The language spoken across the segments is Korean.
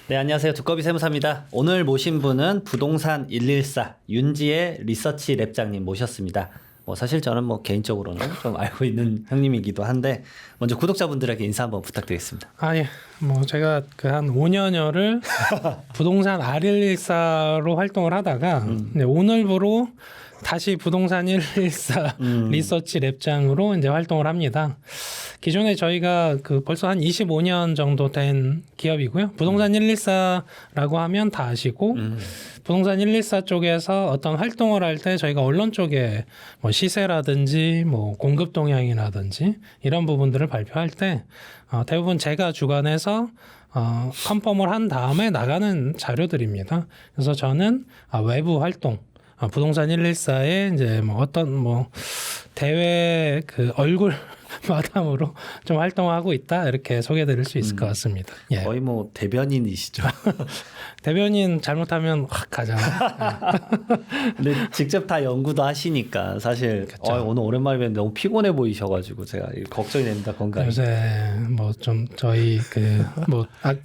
네, 안녕하세요. 두꺼비 세무사입니다. 오늘 모신 분은 부동산 114 윤지혜 리서치 랩장님 모셨습니다. 사실 저는 개인적으로는 좀 알고 있는 형님이기도 한데 먼저 구독자분들에게 인사 한번 부탁드리겠습니다. 예. 제가 한 5년여를 부동산 R114로 활동을 하다가 오늘부로 다시 부동산 114 리서치 랩장으로 이제 활동을 합니다. 기존에 저희가 벌써 한 25년 정도 된 기업이고요. 부동산 114라고 하면 다 아시고 부동산 114 쪽에서 어떤 활동을 할 때 저희가 언론 쪽에 시세라든지 공급 동향이라든지 이런 부분들을 발표할 때 대부분 제가 주관해서 컨펌을 한 다음에 나가는 자료들입니다. 그래서 저는 외부 활동 부동산 114에 이제 어떤 대외 얼굴 마담으로 좀 활동하고 있다 이렇게 소개드릴 수 있을 것 같습니다. 예. 거의 대변인이시죠. 대변인 잘못하면 확 가잖아요. 근데 직접 다 연구도 하시니까 사실 오늘 오랜만에 뵙는데 너무 피곤해 보이셔가지고 제가 걱정이 됩니다. 건강이. 요새 좀 저희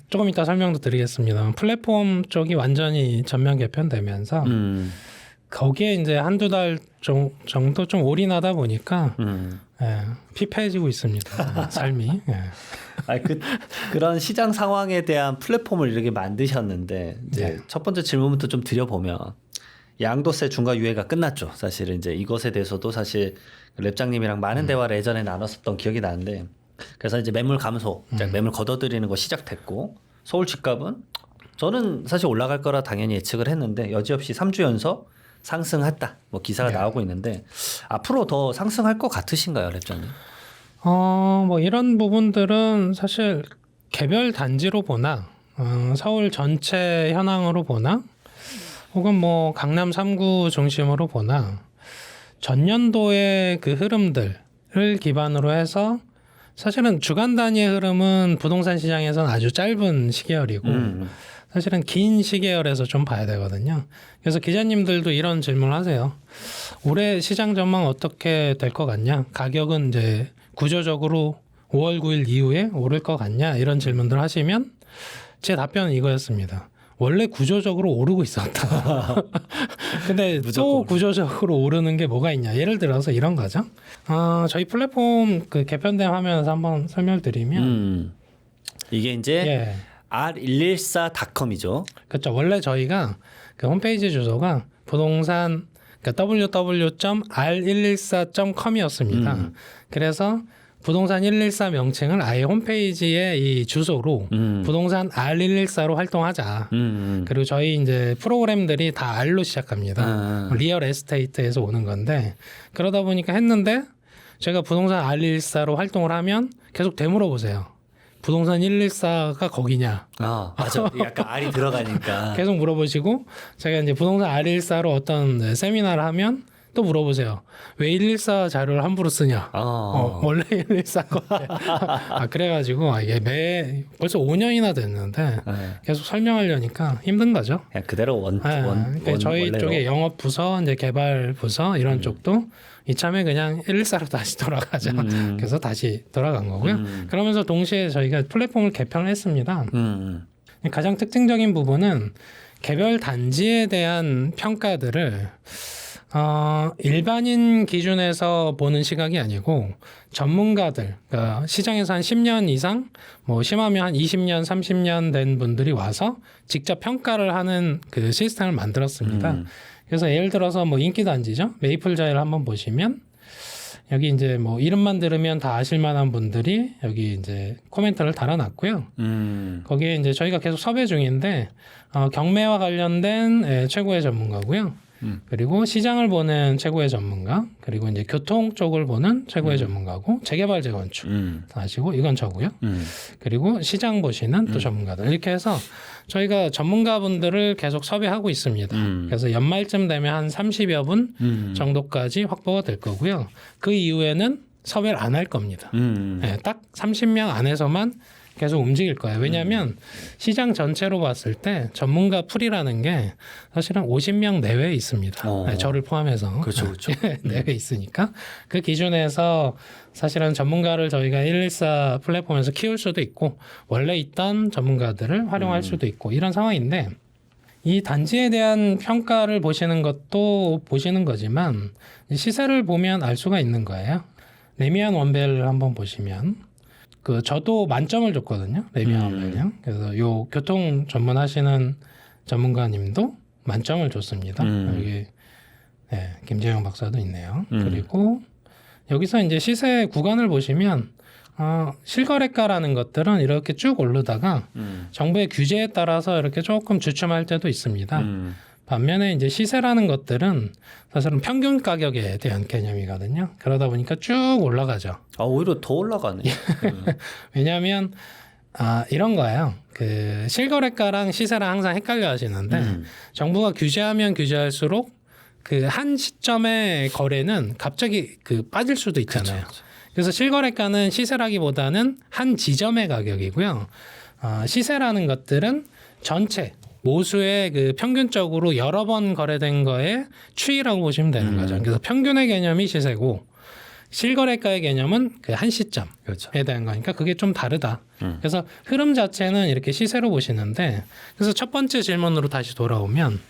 조금 이따 설명도 드리겠습니다. 플랫폼 쪽이 완전히 전면 개편되면서 거기에 이제 한두 달 정도 좀 올인하다 보니까 피폐해지고 있습니다. 삶이. 그런 시장 상황에 대한 플랫폼을 이렇게 만드셨는데 이제 첫 번째 질문부터 좀 드려보면 양도세 중과 유예가 끝났죠. 사실은 이제 이것에 대해서도 사실 랩장님이랑 많은 대화를 예전에 나눴었던 기억이 나는데 그래서 이제 매물 감소, 매물 걷어들이는 거 시작됐고 서울 집값은 저는 사실 올라갈 거라 당연히 예측을 했는데 여지없이 3주 연속 상승했다. 기사가 나오고 있는데 앞으로 더 상승할 것 같으신가요, 랩장님? 이런 부분들은 사실 개별 단지로 보나 서울 전체 현황으로 보나 혹은 강남 3구 중심으로 보나 전년도의 흐름들을 기반으로 해서 사실은 주간 단위의 흐름은 부동산 시장에서는 아주 짧은 시계열이고 사실은 긴 시계열에서 좀 봐야 되거든요. 그래서 기자님들도 이런 질문을 하세요. 올해 시장 전망 어떻게 될 것 같냐? 가격은 이제 구조적으로 5월 9일 이후에 오를 것 같냐? 이런 질문들 하시면 제 답변은 이거였습니다. 원래 구조적으로 오르고 있었다. 근데 또 구조적으로 오르는 게 뭐가 있냐? 예를 들어서 이런 거죠. 저희 플랫폼 개편된 화면에서 한번 설명드리면 이게 이제 r114.com이죠. 그렇죠. 원래 저희가 홈페이지 주소가 부동산 www.r114.com이었습니다. 그래서 부동산 114 명칭을 아예 홈페이지에 이 주소로 부동산 R114로 활동하자. 그리고 저희 이제 프로그램들이 다 R로 시작합니다. 리얼 에스테이트에서 오는 건데 그러다 보니까 했는데 제가 부동산 R114로 활동을 하면 계속 되물어보세요. 부동산 114가 거기냐? 맞아. 약간 R이 들어가니까. 계속 물어보시고 제가 이제 부동산 R114로 어떤 세미나를 하면 또 물어보세요. 왜 114 자료를 함부로 쓰냐? 원래 114 건데. 그래가지고 이게 벌써 5년이나 됐는데 계속 설명하려니까 힘든 거죠. 그냥 그대로 그러니까 저희 원래로. 쪽에 영업 부서, 이제 개발 부서 이런 쪽도 이참에 그냥 114로 다시 돌아가자. 그래서 다시 돌아간 거고요. 그러면서 동시에 저희가 플랫폼을 개편을 했습니다. 가장 특징적인 부분은 개별 단지에 대한 평가들을 일반인 기준에서 보는 시각이 아니고 전문가들, 그러니까 시장에서 한 10년 이상, 심하면 한 20년, 30년 된 분들이 와서 직접 평가를 하는 시스템을 만들었습니다. 그래서 예를 들어서 인기 단지죠. 메이플자이를 한번 보시면 여기 이제 이름만 들으면 다 아실 만한 분들이 여기 이제 코멘트를 달아놨고요. 거기에 이제 저희가 계속 섭외 중인데 경매와 관련된 최고의 전문가고요. 그리고 시장을 보는 최고의 전문가, 그리고 이제 교통 쪽을 보는 최고의 전문가고, 재개발 재건축 아시고 이건 저고요. 그리고 시장 보시는 또 전문가들 이렇게 해서 저희가 전문가분들을 계속 섭외하고 있습니다. 그래서 연말쯤 되면 한 30여 분 정도까지 확보가 될 거고요. 그 이후에는 섭외를 안 할 겁니다. 딱 30명 안에서만 계속 움직일 거예요. 왜냐하면 시장 전체로 봤을 때 전문가 풀이라는 게 사실은 50명 내외에 있습니다. 네, 저를 포함해서. 그렇죠, 그렇죠. 내외에 있으니까 그 기준에서 사실은 전문가를 저희가 114 플랫폼에서 키울 수도 있고 원래 있던 전문가들을 활용할 수도 있고 이런 상황인데 이 단지에 대한 평가를 보시는 것도 보시는 거지만 시세를 보면 알 수가 있는 거예요. 레미안 원벨을 한번 보시면 그 저도 만점을 줬거든요. 레미안 원벨요. 그래서 요 교통 전문하시는 전문가님도 만점을 줬습니다. 여기 네, 김재영 박사도 있네요. 그리고 여기서 이제 시세 구간을 보시면 실거래가라는 것들은 이렇게 쭉 오르다가 정부의 규제에 따라서 이렇게 조금 주춤할 때도 있습니다. 반면에 이제 시세라는 것들은 사실은 평균 가격에 대한 개념이거든요. 그러다 보니까 쭉 올라가죠. 오히려 더 올라가네. 왜냐하면 이런 거예요. 그 실거래가랑 시세랑 항상 헷갈려 하시는데 정부가 규제하면 규제할수록 그 한 시점의 거래는 갑자기 그 빠질 수도 있잖아요. 그쵸. 그래서 실거래가는 시세라기보다는 한 지점의 가격이고요. 시세라는 것들은 전체 모수의 그 평균적으로 여러 번 거래된 거의 추이라고 보시면 되는 거죠. 그래서 평균의 개념이 시세고 실거래가의 개념은 그 한 시점에 그렇죠. 대한 거니까 그게 좀 다르다. 그래서 흐름 자체는 이렇게 시세로 보시는데 그래서 첫 번째 질문으로 다시 돌아오면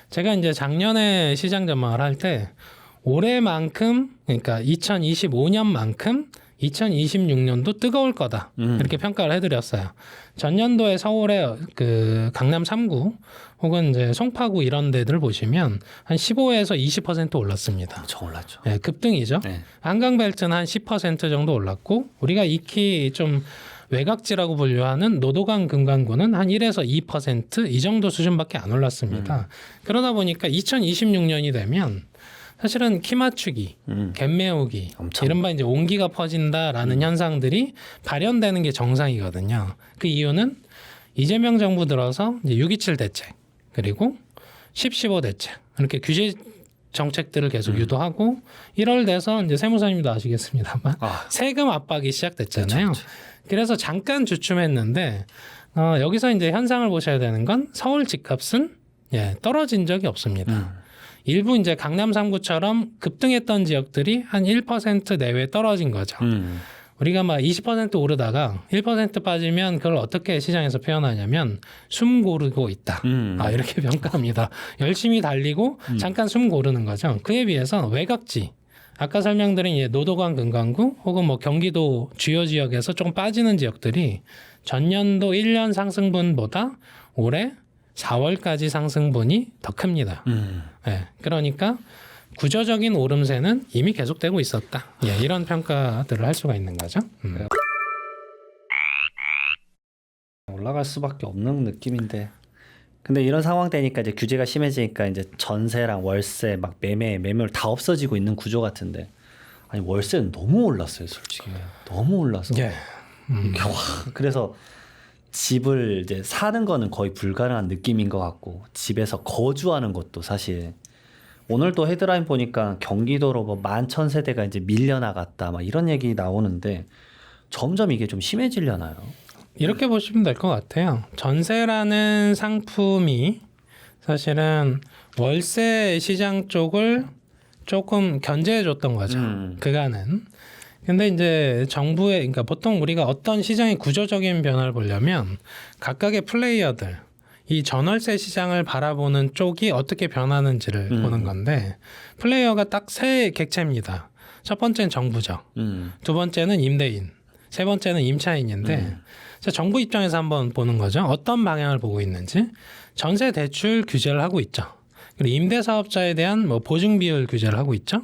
제가 이제 작년에 시장 전망을 할 때 올해만큼 그러니까 2025년만큼 2026년도 뜨거울 거다 이렇게 평가를 해드렸어요. 전년도에 서울의 그 강남 3구 혹은 이제 송파구 이런 데들 보시면 한 15에서 20% 올랐습니다. 엄청 올랐죠. 네, 급등이죠. 네. 한강벨트는 한 10% 정도 올랐고 우리가 익히 좀 외곽지라고 분류하는 노도강 금강구는 한 1에서 2% 이 정도 수준밖에 안 올랐습니다. 그러다 보니까 2026년이 되면 사실은 키 맞추기, 갭 메우기, 이른바 이제 온기가 퍼진다라는 현상들이 발현되는 게 정상이거든요. 그 이유는 이재명 정부 들어서 이제 6.27 대책 그리고 10.15 대책 이렇게 규제 정책들을 계속 유도하고 1월 돼서 이제 세무사님도 아시겠습니다만 세금 압박이 시작됐잖아요. 그쵸. 그래서 잠깐 주춤했는데 여기서 이제 현상을 보셔야 되는 건 서울 집값은 떨어진 적이 없습니다. 일부 이제 강남 3구처럼 급등했던 지역들이 한 1% 내외 떨어진 거죠. 우리가 막 20% 오르다가 1% 빠지면 그걸 어떻게 시장에서 표현하냐면 숨 고르고 있다. 이렇게 평가합니다. 열심히 달리고 잠깐 숨 고르는 거죠. 그에 비해서 외곽지 아까 설명드린 노도강 금강구 혹은 뭐 경기도 주요 지역에서 조금 빠지는 지역들이 전년도 1년 상승분보다 올해 4월까지 상승분이 더 큽니다. 네, 그러니까 구조적인 오름세는 이미 계속되고 있었다. 이런 평가들을 할 수가 있는 거죠. 올라갈 수밖에 없는 느낌인데. 근데 이런 상황 되니까 이제 규제가 심해지니까 이제 전세랑 월세 막 매물 다 없어지고 있는 구조 같은데. 아니 월세는 너무 올랐어요, 솔직히. 너무 올라서. 그래서 집을 이제 사는 거는 거의 불가능한 느낌인 것 같고 집에서 거주하는 것도 사실 오늘도 헤드라인 보니까 경기도로 뭐 11,000세대가 이제 밀려나갔다 막 이런 얘기 나오는데 점점 이게 좀 심해지려나요? 이렇게 보시면 될 것 같아요. 전세라는 상품이 사실은 월세 시장 쪽을 조금 견제해 줬던 거죠. 그간은. 근데 이제 정부의 그러니까 보통 우리가 어떤 시장의 구조적인 변화를 보려면 각각의 플레이어들 이 전월세 시장을 바라보는 쪽이 어떻게 변하는지를 보는 건데 플레이어가 딱 세 객체입니다. 첫 번째는 정부죠. 두 번째는 임대인, 세 번째는 임차인인데 자, 정부 입장에서 한번 보는 거죠. 어떤 방향을 보고 있는지 전세 대출 규제를 하고 있죠. 그리고 임대사업자에 대한 뭐 보증 비율 규제를 하고 있죠.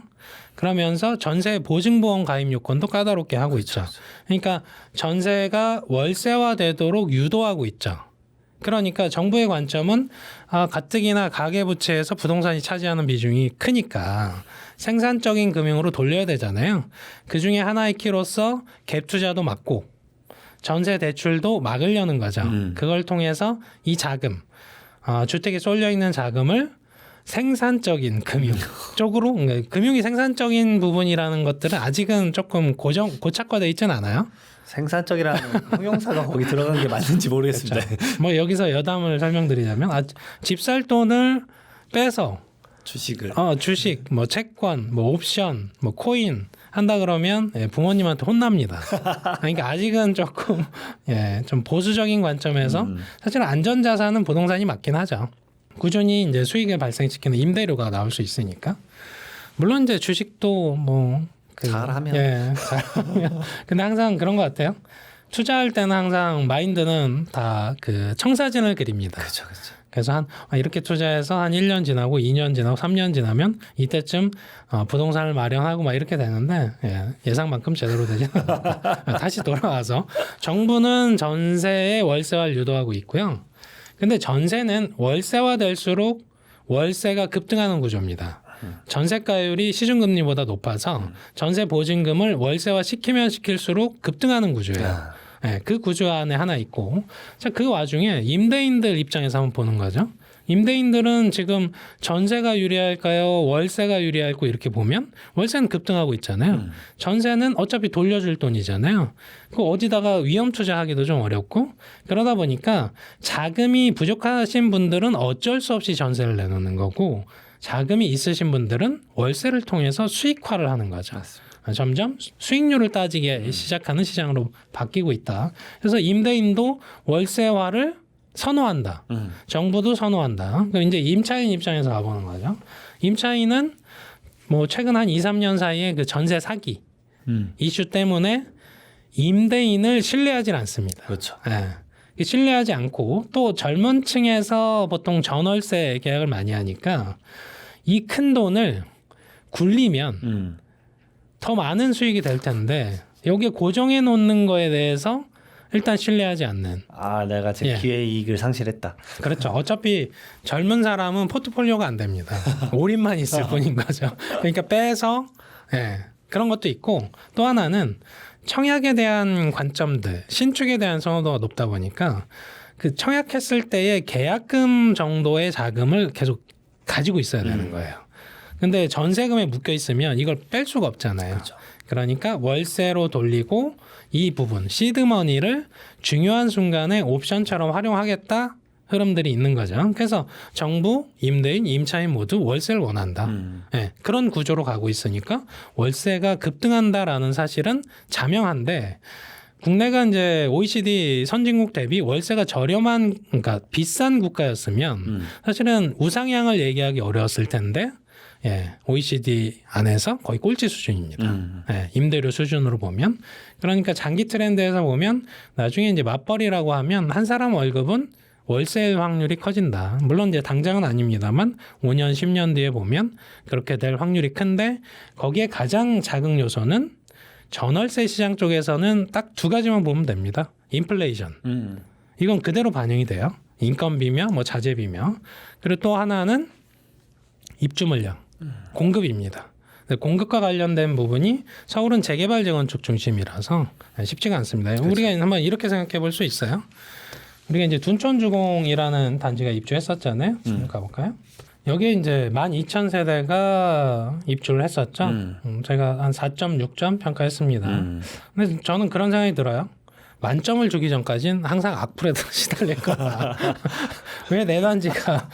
그러면서 전세 보증보험 가입 요건도 까다롭게 하고 있죠. 그러니까 전세가 월세화되도록 유도하고 있죠. 그러니까 정부의 관점은 가뜩이나 가계부채에서 부동산이 차지하는 비중이 크니까 생산적인 금융으로 돌려야 되잖아요. 그중에 하나의 키로서 갭 투자도 막고 전세 대출도 막으려는 거죠. 그걸 통해서 이 자금, 주택에 쏠려 있는 자금을 생산적인 금융 쪽으로 그러니까 금융이 생산적인 부분이라는 것들은 아직은 조금 고착화돼 있지는 않아요. 생산적이라는 형용사가 거기 들어간 게 맞는지 모르겠습니다. 그렇죠. 뭐 여기서 여담을 설명드리자면 집 살 돈을 빼서 주식을 주식, 뭐 채권, 뭐 옵션, 뭐 코인 한다 그러면 부모님한테 혼납니다. 그러니까 아직은 조금 좀 보수적인 관점에서 사실 안전자산은 부동산이 맞긴 하죠. 꾸준히 이제 수익을 발생시키는 임대료가 나올 수 있으니까. 물론 이제 주식도 뭐 잘하면 잘하면 근데 항상 그런 것 같아요. 투자할 때는 항상 마인드는 다 그 청사진을 그립니다. 그렇죠. 그래서 이렇게 투자해서 한 1년 지나고 2년 지나고 3년 지나면 이때쯤 부동산을 마련하고 막 이렇게 되는데 예상만큼 제대로 되지 않아요. 다시 돌아와서 정부는 전세에 월세화를 유도하고 있고요. 근데 전세는 월세화 될수록 월세가 급등하는 구조입니다. 전세가율이 시중금리보다 높아서 전세 보증금을 월세화 시키면 시킬수록 급등하는 구조예요. 그 구조 안에 하나 있고, 자, 그 와중에 임대인들 입장에서 한번 보는 거죠. 임대인들은 지금 전세가 유리할까요? 월세가 유리할까? 이렇게 보면 월세는 급등하고 있잖아요. 전세는 어차피 돌려줄 돈이잖아요. 그 어디다가 위험 투자하기도 좀 어렵고 그러다 보니까 자금이 부족하신 분들은 어쩔 수 없이 전세를 내놓는 거고 자금이 있으신 분들은 월세를 통해서 수익화를 하는 거죠. 맞습니다. 점점 수익률을 따지기 시작하는 시장으로 바뀌고 있다. 그래서 임대인도 월세화를 선호한다. 정부도 선호한다. 그럼 이제 임차인 입장에서 가보는 거죠. 임차인은 뭐 최근 한 2, 3년 사이에 그 전세 사기 이슈 때문에 임대인을 신뢰하지 않습니다. 그렇죠. 신뢰하지 않고 또 젊은 층에서 보통 전월세 계약을 많이 하니까 이 큰 돈을 굴리면 더 많은 수익이 될 텐데 여기에 고정해 놓는 거에 대해서 일단 신뢰하지 않는. 내가 제 기회 이익을 상실했다. 그렇죠. 어차피 젊은 사람은 포트폴리오가 안 됩니다. 올인만 있을 뿐인 거죠. 그러니까 빼서 그런 것도 있고 또 하나는 청약에 대한 관점들, 신축에 대한 선호도가 높다 보니까 그 청약했을 때의 계약금 정도의 자금을 계속 가지고 있어야 되는 거예요. 근데 전세금에 묶여 있으면 이걸 뺄 수가 없잖아요. 그렇죠. 그러니까 월세로 돌리고 이 부분 시드머니를 중요한 순간에 옵션처럼 활용하겠다 흐름들이 있는 거죠. 그래서 정부, 임대인, 임차인 모두 월세를 원한다. 그런 구조로 가고 있으니까 월세가 급등한다라는 사실은 자명한데 국내가 이제 OECD 선진국 대비 월세가 저렴한 그러니까 비싼 국가였으면 사실은 우상향을 얘기하기 어려웠을 텐데 OECD 안에서 거의 꼴찌 수준입니다. 임대료 수준으로 보면. 그러니까 장기 트렌드에서 보면 나중에 이제 맞벌이라고 하면 한 사람 월급은 월세일 확률이 커진다. 물론 이제 당장은 아닙니다만 5년, 10년 뒤에 보면 그렇게 될 확률이 큰데 거기에 가장 작은 요소는 전월세 시장 쪽에서는 딱 두 가지만 보면 됩니다. 인플레이션. 이건 그대로 반영이 돼요. 인건비며 뭐 자재비며. 그리고 또 하나는 입주 물량. 공급입니다. 공급과 관련된 부분이 서울은 재개발 재건축 중심이라서 쉽지가 않습니다. 그렇죠. 우리가 한번 이렇게 생각해 볼 수 있어요. 우리가 이제 둔촌주공이라는 단지가 입주했었잖아요. 가볼까요? 여기에 이제 12,000세대가 입주를 했었죠. 제가 한 4.6점 평가했습니다. 근데 저는 그런 생각이 들어요. 만점을 주기 전까지는 항상 악플에 시달릴 거다. 왜 내 단지가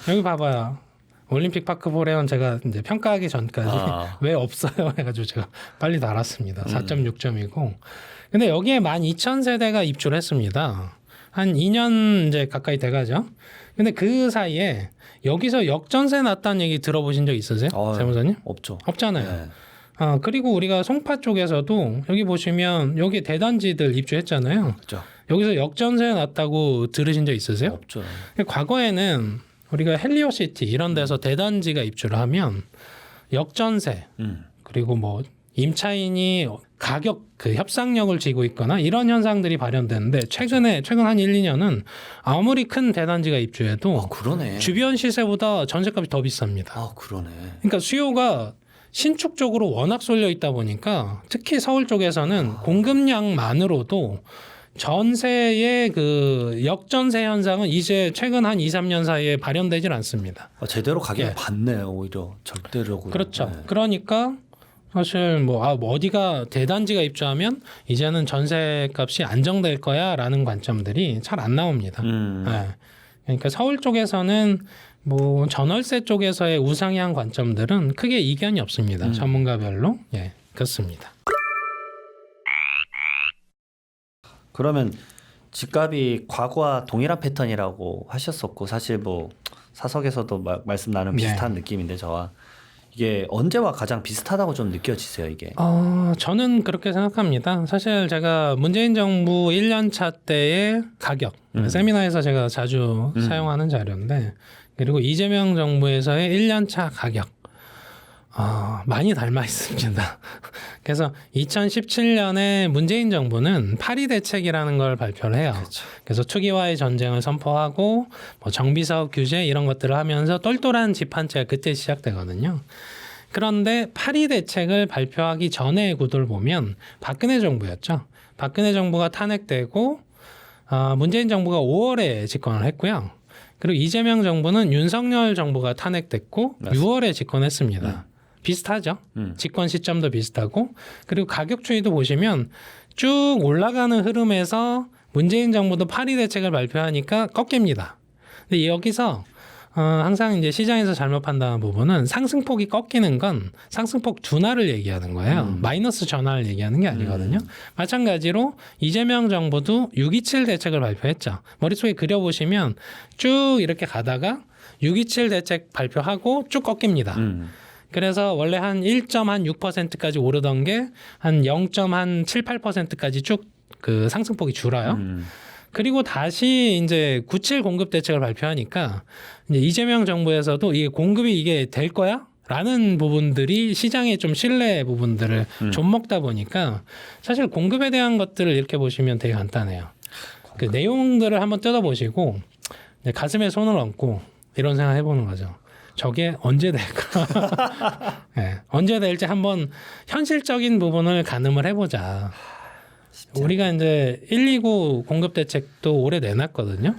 여기 봐봐요. 올림픽 파크 보레온 제가 이제 평가하기 전까지 왜 없어요 해가지고 제가 빨리 달았습니다. 4.6점이고. 근데 여기에 12,000세대가 입주를 했습니다. 한 2년 이제 가까이 돼가죠. 근데 그 사이에 여기서 역전세 났다는 얘기 들어보신 적 있으세요? 세무사님? 없죠. 없잖아요. 그리고 우리가 송파 쪽에서도 여기 보시면 여기 대단지들 입주했잖아요. 그렇죠. 여기서 역전세 났다고 들으신 적 있으세요? 없죠. 과거에는 우리가 헬리오시티 이런 데서 대단지가 입주를 하면 역전세 그리고 뭐 임차인이 가격 그 협상력을 쥐고 있거나 이런 현상들이 발현되는데 최근 한 1, 2년은 아무리 큰 대단지가 입주해도 그러네. 주변 시세보다 전세값이 더 비쌉니다. 그러네. 그러니까 수요가 신축 쪽으로 워낙 쏠려 있다 보니까 특히 서울 쪽에서는 공급량만으로도 전세의 그 역전세 현상은 이제 최근 한 2, 3년 사이에 발현되질 않습니다. 제대로 가격을 예. 받네요. 오히려 절대적으로. 그렇죠. 네. 그러니까 사실 뭐 어디가 대단지가 입주하면 이제는 전세 값이 안정될 거야라는 관점들이 잘 안 나옵니다. 예. 그러니까 서울 쪽에서는 뭐 전월세 쪽에서의 우상향 관점들은 크게 이견이 없습니다. 전문가별로. 예, 그렇습니다. 그러면 집값이 과거와 동일한 패턴이라고 하셨었고 사실 뭐 사석에서도 말씀 나눈 비슷한 느낌인데 저와 이게 언제와 가장 비슷하다고 좀 느껴지세요 이게? 저는 그렇게 생각합니다. 사실 제가 문재인 정부 1년 차 때의 가격 세미나에서 제가 자주 사용하는 자료인데 그리고 이재명 정부에서의 1년 차 가격 많이 닮아 있습니다. 그래서 2017년에 문재인 정부는 파리 대책이라는 걸 발표를 해요. 그렇죠. 그래서 투기와의 전쟁을 선포하고 뭐 정비사업 규제 이런 것들을 하면서 똘똘한 집 한 채가 그때 시작되거든요. 그런데 파리 대책을 발표하기 전의 구도를 보면 박근혜 정부였죠. 박근혜 정부가 탄핵되고 문재인 정부가 5월에 집권을 했고요. 그리고 이재명 정부는 윤석열 정부가 탄핵됐고 맞습니다. 6월에 집권했습니다. 비슷하죠. 집권 시점도 비슷하고 그리고 가격 추이도 보시면 쭉 올라가는 흐름에서 문재인 정부도 파리 대책을 발표하니까 꺾입니다. 근데 여기서 항상 이제 시장에서 잘못 판단한 부분은 상승폭이 꺾이는 건 상승폭 둔화를 얘기하는 거예요. 마이너스 전환을 얘기하는 게 아니거든요. 마찬가지로 이재명 정부도 6.27 대책을 발표했죠. 머릿속에 그려보시면 쭉 이렇게 가다가 6.27 대책 발표하고 쭉 꺾입니다. 그래서 원래 한 1.6%까지 오르던 게 한 0.7, 8%까지 쭉 그 상승폭이 줄어요. 그리고 다시 이제 9.7 공급 대책을 발표하니까 이제 이재명 정부에서도 이게 공급이 이게 될 거야? 라는 부분들이 시장의 좀 신뢰 부분들을 좀 먹다 보니까 사실 공급에 대한 것들을 이렇게 보시면 되게 간단해요. 그 내용들을 한번 뜯어보시고 가슴에 손을 얹고 이런 생각 해보는 거죠. 저게 언제 될까? 네, 언제 될지 한번 현실적인 부분을 가늠을 해보자. 우리가 이제 129 공급 대책도 올해 내놨거든요.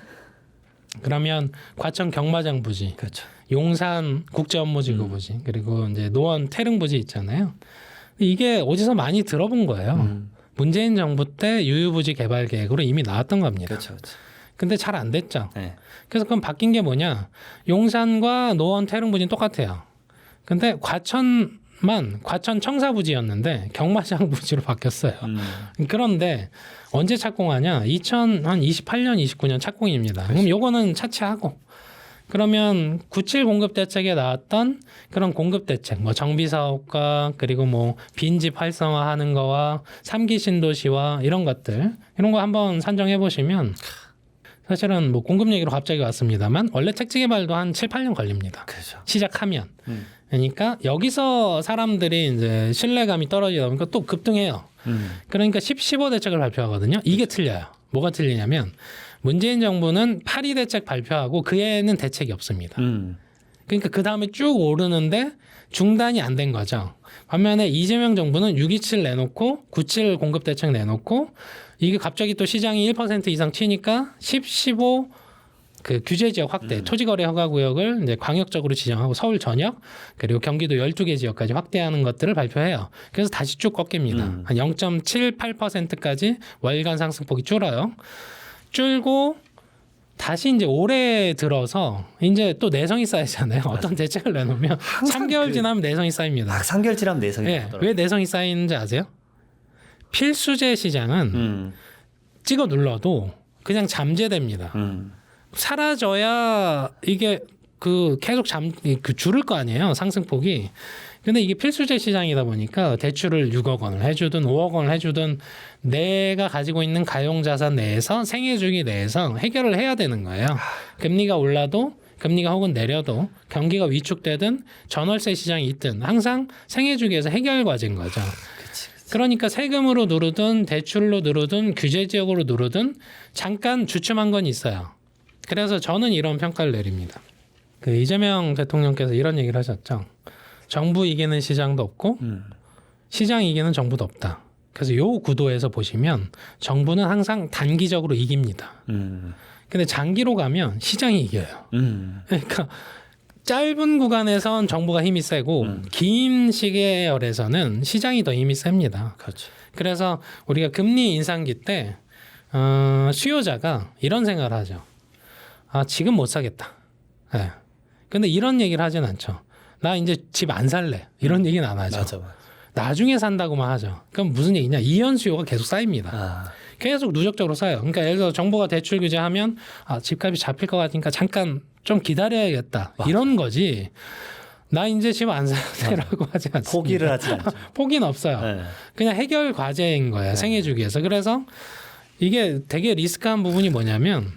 그러면 과천 경마장 부지, 그렇죠. 용산 국제업무지구 부지, 그리고 이제 노원 태릉 부지 있잖아요. 이게 어디서 많이 들어본 거예요. 문재인 정부 때 유유부지 개발 계획으로 이미 나왔던 겁니다. 그렇죠. 그렇죠. 근데 잘 안 됐죠. 네. 그래서 그럼 바뀐 게 뭐냐? 용산과 노원 태릉 부지는 똑같아요. 근데 과천 청사 부지였는데 경마장 부지로 바뀌었어요. 그런데 언제 착공하냐? 2028년, 29년 착공입니다. 그럼 요거는 차치하고 그러면 9.7 공급 대책에 나왔던 그런 공급 대책, 뭐 정비 사업과 그리고 뭐 빈집 활성화하는 거와 3기 신도시와 이런 것들 이런 거 한번 산정해 보시면 사실은 뭐 공급 얘기로 갑자기 왔습니다만 원래 택지 개발도 한 7, 8년 걸립니다. 그렇죠. 시작하면. 그러니까 여기서 사람들이 이제 신뢰감이 떨어지다 보니까 또 급등해요. 그러니까 10, 15 대책을 발표하거든요. 이게 틀려요. 뭐가 틀리냐면 문재인 정부는 파리 대책 발표하고 그 애는 대책이 없습니다. 그러니까 그 다음에 쭉 오르는데 중단이 안 된 거죠. 반면에 이재명 정부는 6.27 내놓고 9.7 공급 대책 내놓고 이게 갑자기 또 시장이 1% 이상 튀니까 10, 15 그 규제 지역 확대, 토지거래 허가 구역을 이제 광역적으로 지정하고 서울 전역 그리고 경기도 12개 지역까지 확대하는 것들을 발표해요. 그래서 다시 쭉 꺾입니다. 한 0.78%까지 월간 상승폭이 줄어요. 줄고 다시 이제 올해 들어서 이제 또 내성이 쌓이잖아요. 어떤 대책을 내놓으면 3개월 지나면 내성이 쌓입니다. 막 상결지라면 내성이 나더라고요. 왜 내성이 쌓이는지 아세요? 필수재 시장은 찍어 눌러도 그냥 잠재됩니다. 사라져야 이게 그 계속 줄을 거 아니에요. 상승폭이. 근데 이게 필수재 시장이다 보니까 대출을 6억 원을 해주든 5억 원을 해주든 내가 가지고 있는 가용 자산 내에서 생애 주기 내에서 해결을 해야 되는 거예요. 금리가 올라도 금리가 혹은 내려도 경기가 위축되든 전월세 시장이 있든 항상 생애 주기에서 해결 과제인 거죠. 그러니까 세금으로 누르든 대출로 누르든 규제 지역으로 누르든 잠깐 주춤한 건 있어요. 그래서 저는 이런 평가를 내립니다. 그 이재명 대통령께서 이런 얘기를 하셨죠. 정부 이기는 시장도 없고 시장 이기는 정부도 없다. 그래서 요 구도에서 보시면 정부는 항상 단기적으로 이깁니다. 근데 장기로 가면 시장이 이겨요. 그러니까 짧은 구간에선 정부가 힘이 세고 긴 시계열에서는 시장이 더 힘이 셉니다. 그렇죠. 그래서 우리가 금리 인상기 때 수요자가 이런 생각을 하죠. 아, 지금 못 사겠다. 네. 근데 이런 얘기를 하진 않죠. 나 이제 집 안 살래. 이런 얘기는 안 하죠. 맞아. 나중에 산다고만 하죠. 그럼 무슨 얘기냐? 이연 수요가 계속 쌓입니다. 아, 계속 누적적으로 쌓여요. 그러니까 예를 들어 정부가 대출 규제하면 아, 집값이 잡힐 것 같으니까 잠깐 좀 기다려야겠다. 이런 거지. 나 이제 집 안 살래라고 하지 않습니다. 포기를 하지 않죠. 포기는 없어요. 네. 그냥 해결 과제인 거예요. 생애 주기에서. 그래서 이게 되게 리스크한 부분이 뭐냐면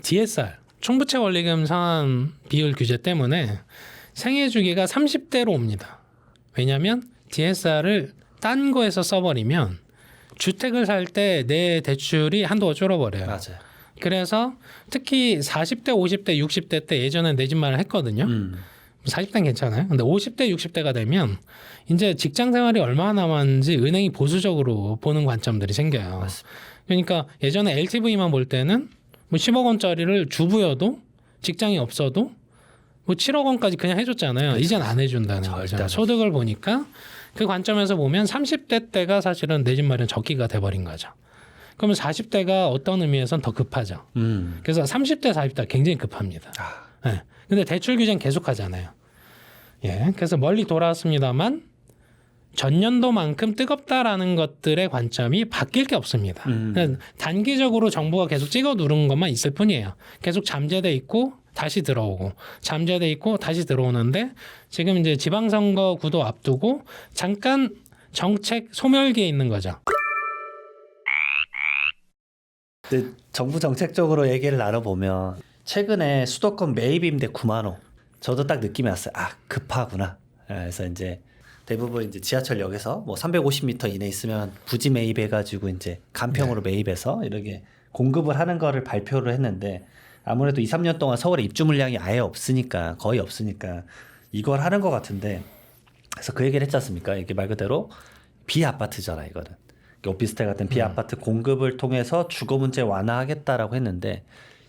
DSR 총부채 원리금 상환 비율 규제 때문에 생애 주기가 30대로 옵니다. 왜냐하면 DSR을 딴 거에서 써버리면 주택을 살 때 내 대출이 한도가 줄어버려요. 맞아요. 그래서 특히 40대, 50대, 60대 때 예전에 내 집 마련 했거든요. 40대는 괜찮아요. 근데 50대, 60대가 되면 이제 직장 생활이 얼마나 남았는지 은행이 보수적으로 보는 관점들이 생겨요. 맞습니다. 그러니까 예전에 LTV만 볼 때는 뭐 10억 원짜리를 주부여도 직장이 없어도 뭐 7억 원까지 그냥 해줬잖아요. 그렇죠. 이젠 안 해준다는 거죠. 절대 소득을 보니까 그 관점에서 보면 30대 때가 사실은 내 집 마련 적기가 돼버린 거죠. 그러면 40대가 어떤 의미에선 더 급하죠. 그래서 30대, 40대 굉장히 급합니다. 네. 근데 대출 규제는 계속 하잖아요. 예. 그래서 멀리 돌아왔습니다만 전년도만큼 뜨겁다라는 것들의 관점이 바뀔 게 없습니다. 그러니까 단기적으로 정부가 계속 찍어 누른 것만 있을 뿐이에요. 계속 잠재돼 있고 다시 들어오고 잠재돼 있고 다시 들어오는데 지금 이제 지방선거 구도 앞두고 잠깐 정책 소멸기에 있는 거죠. 근데 정부 정책적으로 얘기를 나눠보면 최근에 수도권 매입 임대 9만 원. 저도 딱 느낌이 왔어요. 아, 급하구나. 그래서 이제 대부분 이제 지하철역에서 뭐 350m 이내 있으면 부지 매입해가지고 이제 간평으로 매입해서 이렇게 공급을 하는 거를 발표를 했는데 아무래도 2, 3년 동안 서울에 입주 물량이 아예 없으니까 거의 없으니까 이걸 하는 것 같은데 그래서 그 얘기를 했지 않습니까? 이게 말 그대로 비아파트잖아 이거는. 오피스텔 같은 비아파트 공급을 통해서 주거 문제 완화하겠다라고 했는데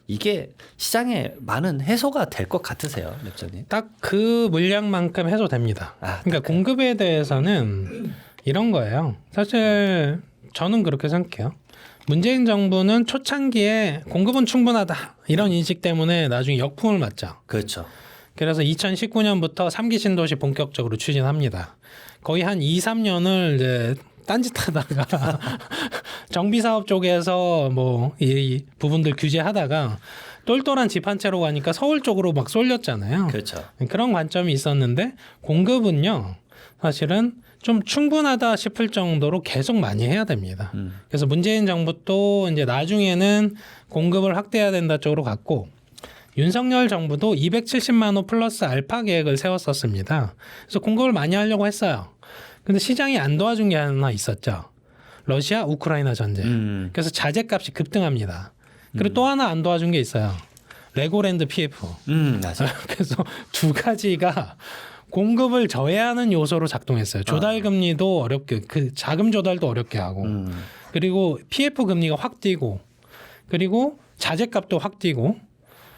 이게 시장에 많은 해소가 될 것 같으세요, 랩전님? 딱 그 물량만큼 해소됩니다. 그러니까 공급에 대해서는 이런 거예요. 사실 저는 그렇게 생각해요. 문재인 정부는 초창기에 공급은 충분하다 이런 인식 때문에 나중에 역풍을 맞죠. 그렇죠. 그래서 2019년부터 3기 신도시 본격적으로 추진합니다. 거의 한 2, 3년을 이제 딴짓하다가 정비사업 쪽에서 뭐 이 부분들 규제하다가 똘똘한 집 한 채로 가니까 서울 쪽으로 막 쏠렸잖아요. 그렇죠. 그런 관점이 있었는데 공급은요 사실은 좀 충분하다 싶을 정도로 계속 많이 해야 됩니다. 그래서 문재인 정부도 이제 나중에는 공급을 확대해야 된다 쪽으로 갔고 윤석열 정부도 270만 호 플러스 알파 계획을 세웠었습니다. 그래서 공급을 많이 하려고 했어요. 근데 시장이 안 도와준 게 하나 있었죠. 러시아 우크라이나 전쟁. 그래서 자재값이 급등합니다. 그리고 또 하나 안 도와준 게 있어요. 레고랜드 PF. 맞아요. 그래서 두 가지가 공급을 저해하는 요소로 작동했어요. 조달 금리도 어렵게 그 자금 조달도 어렵게 하고 그리고 PF 금리가 확 뛰고 그리고 자재값도 확 뛰고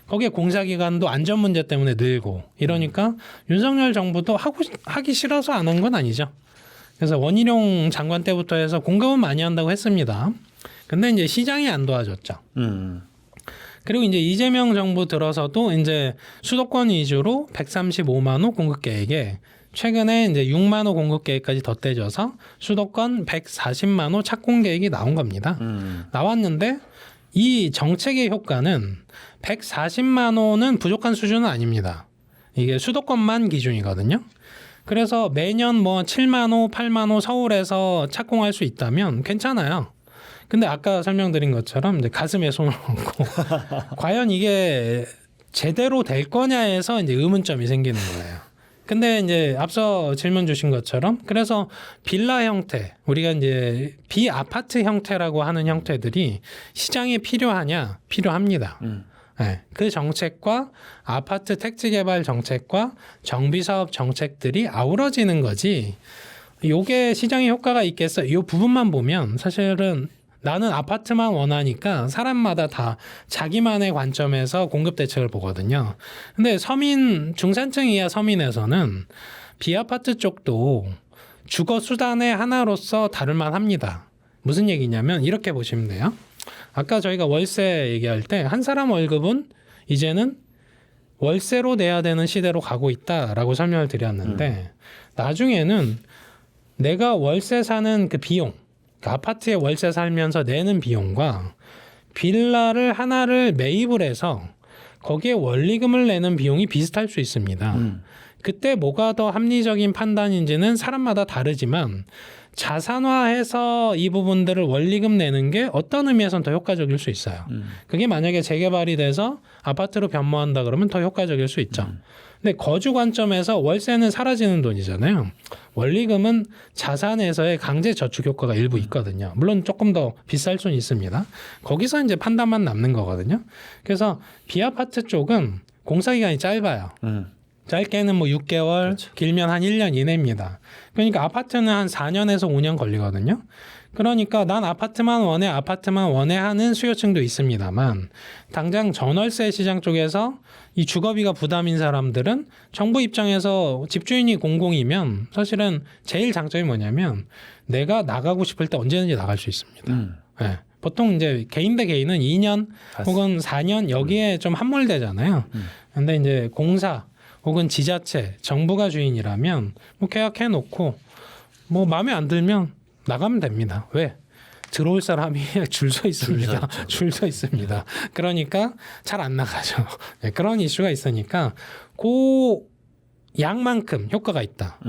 거기에 공사 기간도 안전 문제 때문에 늘고 이러니까 윤석열 정부도 하기 싫어서 안 한 건 아니죠. 그래서 원희룡 장관 때부터 해서 공급은 많이 한다고 했습니다. 근데 이제 시장이 안 도와줬죠. 그리고 이제 이재명 정부 들어서도 이제 수도권 위주로 135만 호 공급 계획에 최근에 이제 6만 호 공급 계획까지 덧대져서 수도권 140만 호 착공 계획이 나온 겁니다. 나왔는데 이 정책의 효과는 140만 호는 부족한 수준은 아닙니다. 이게 수도권만 기준이거든요. 그래서 매년 뭐 7만 호, 8만 호 서울에서 착공할 수 있다면 괜찮아요. 근데 아까 설명드린 것처럼 이제 가슴에 손을 얹고 과연 이게 제대로 될 거냐에서 이제 의문점이 생기는 거예요. 근데 이제 앞서 질문 주신 것처럼 그래서 빌라 형태, 우리가 이제 비아파트 형태라고 하는 형태들이 시장에 필요하냐? 필요합니다. 네, 그 정책과 아파트 택지 개발 정책과 정비 사업 정책들이 아우러지는 거지. 요게 시장에 효과가 있겠어. 요 부분만 보면 사실은 나는 아파트만 원하니까 사람마다 다 자기만의 관점에서 공급 대책을 보거든요. 근데 서민 중산층 이하 서민에서는 비아파트 쪽도 주거 수단의 하나로서 다룰만 합니다. 무슨 얘기냐면 이렇게 보시면 돼요. 아까 저희가 월세 얘기할 때 한 사람 월급은 이제는 월세로 내야 되는 시대로 가고 있다라고 설명을 드렸는데 나중에는 내가 월세 사는 그 비용, 그 아파트에 월세 살면서 내는 비용과 빌라를 하나를 매입을 해서 거기에 원리금을 내는 비용이 비슷할 수 있습니다. 그때 뭐가 더 합리적인 판단인지는 사람마다 다르지만 자산화해서 이 부분들을 원리금 내는 게 어떤 의미에서는 더 효과적일 수 있어요. 그게 만약에 재개발이 돼서 아파트로 변모한다 그러면 더 효과적일 수 있죠. 근데 거주 관점에서 월세는 사라지는 돈이잖아요. 원리금은 자산에서의 강제 저축 효과가 일부 있거든요. 물론 조금 더 비쌀 수는 있습니다. 거기서 이제 판단만 남는 거거든요. 그래서 비아파트 쪽은 공사 기간이 짧아요. 짧게는 뭐 6개월, 그렇죠. 길면 한 1년 이내입니다. 그러니까 아파트는 한 4년에서 5년 걸리거든요. 그러니까 난 아파트만 원해 하는 수요층도 있습니다만 당장 전월세 시장 쪽에서 이 주거비가 부담인 사람들은 정부 입장에서 집주인이 공공이면 사실은 제일 장점이 뭐냐면 내가 나가고 싶을 때 언제든지 나갈 수 있습니다. 네. 보통 이제 개인 대 개인은 2년 혹은 4년 여기에 좀 함몰되잖아요. 근데 이제 공사 혹은 지자체, 정부가 주인이라면 뭐 계약해놓고 뭐 마음에 안 들면 나가면 됩니다. 왜? 들어올 사람이 줄 서 있습니다. 줄 서 있습니다. 그러니까 잘 안 나가죠. 네, 그런 이슈가 있으니까 그 양만큼 효과가 있다.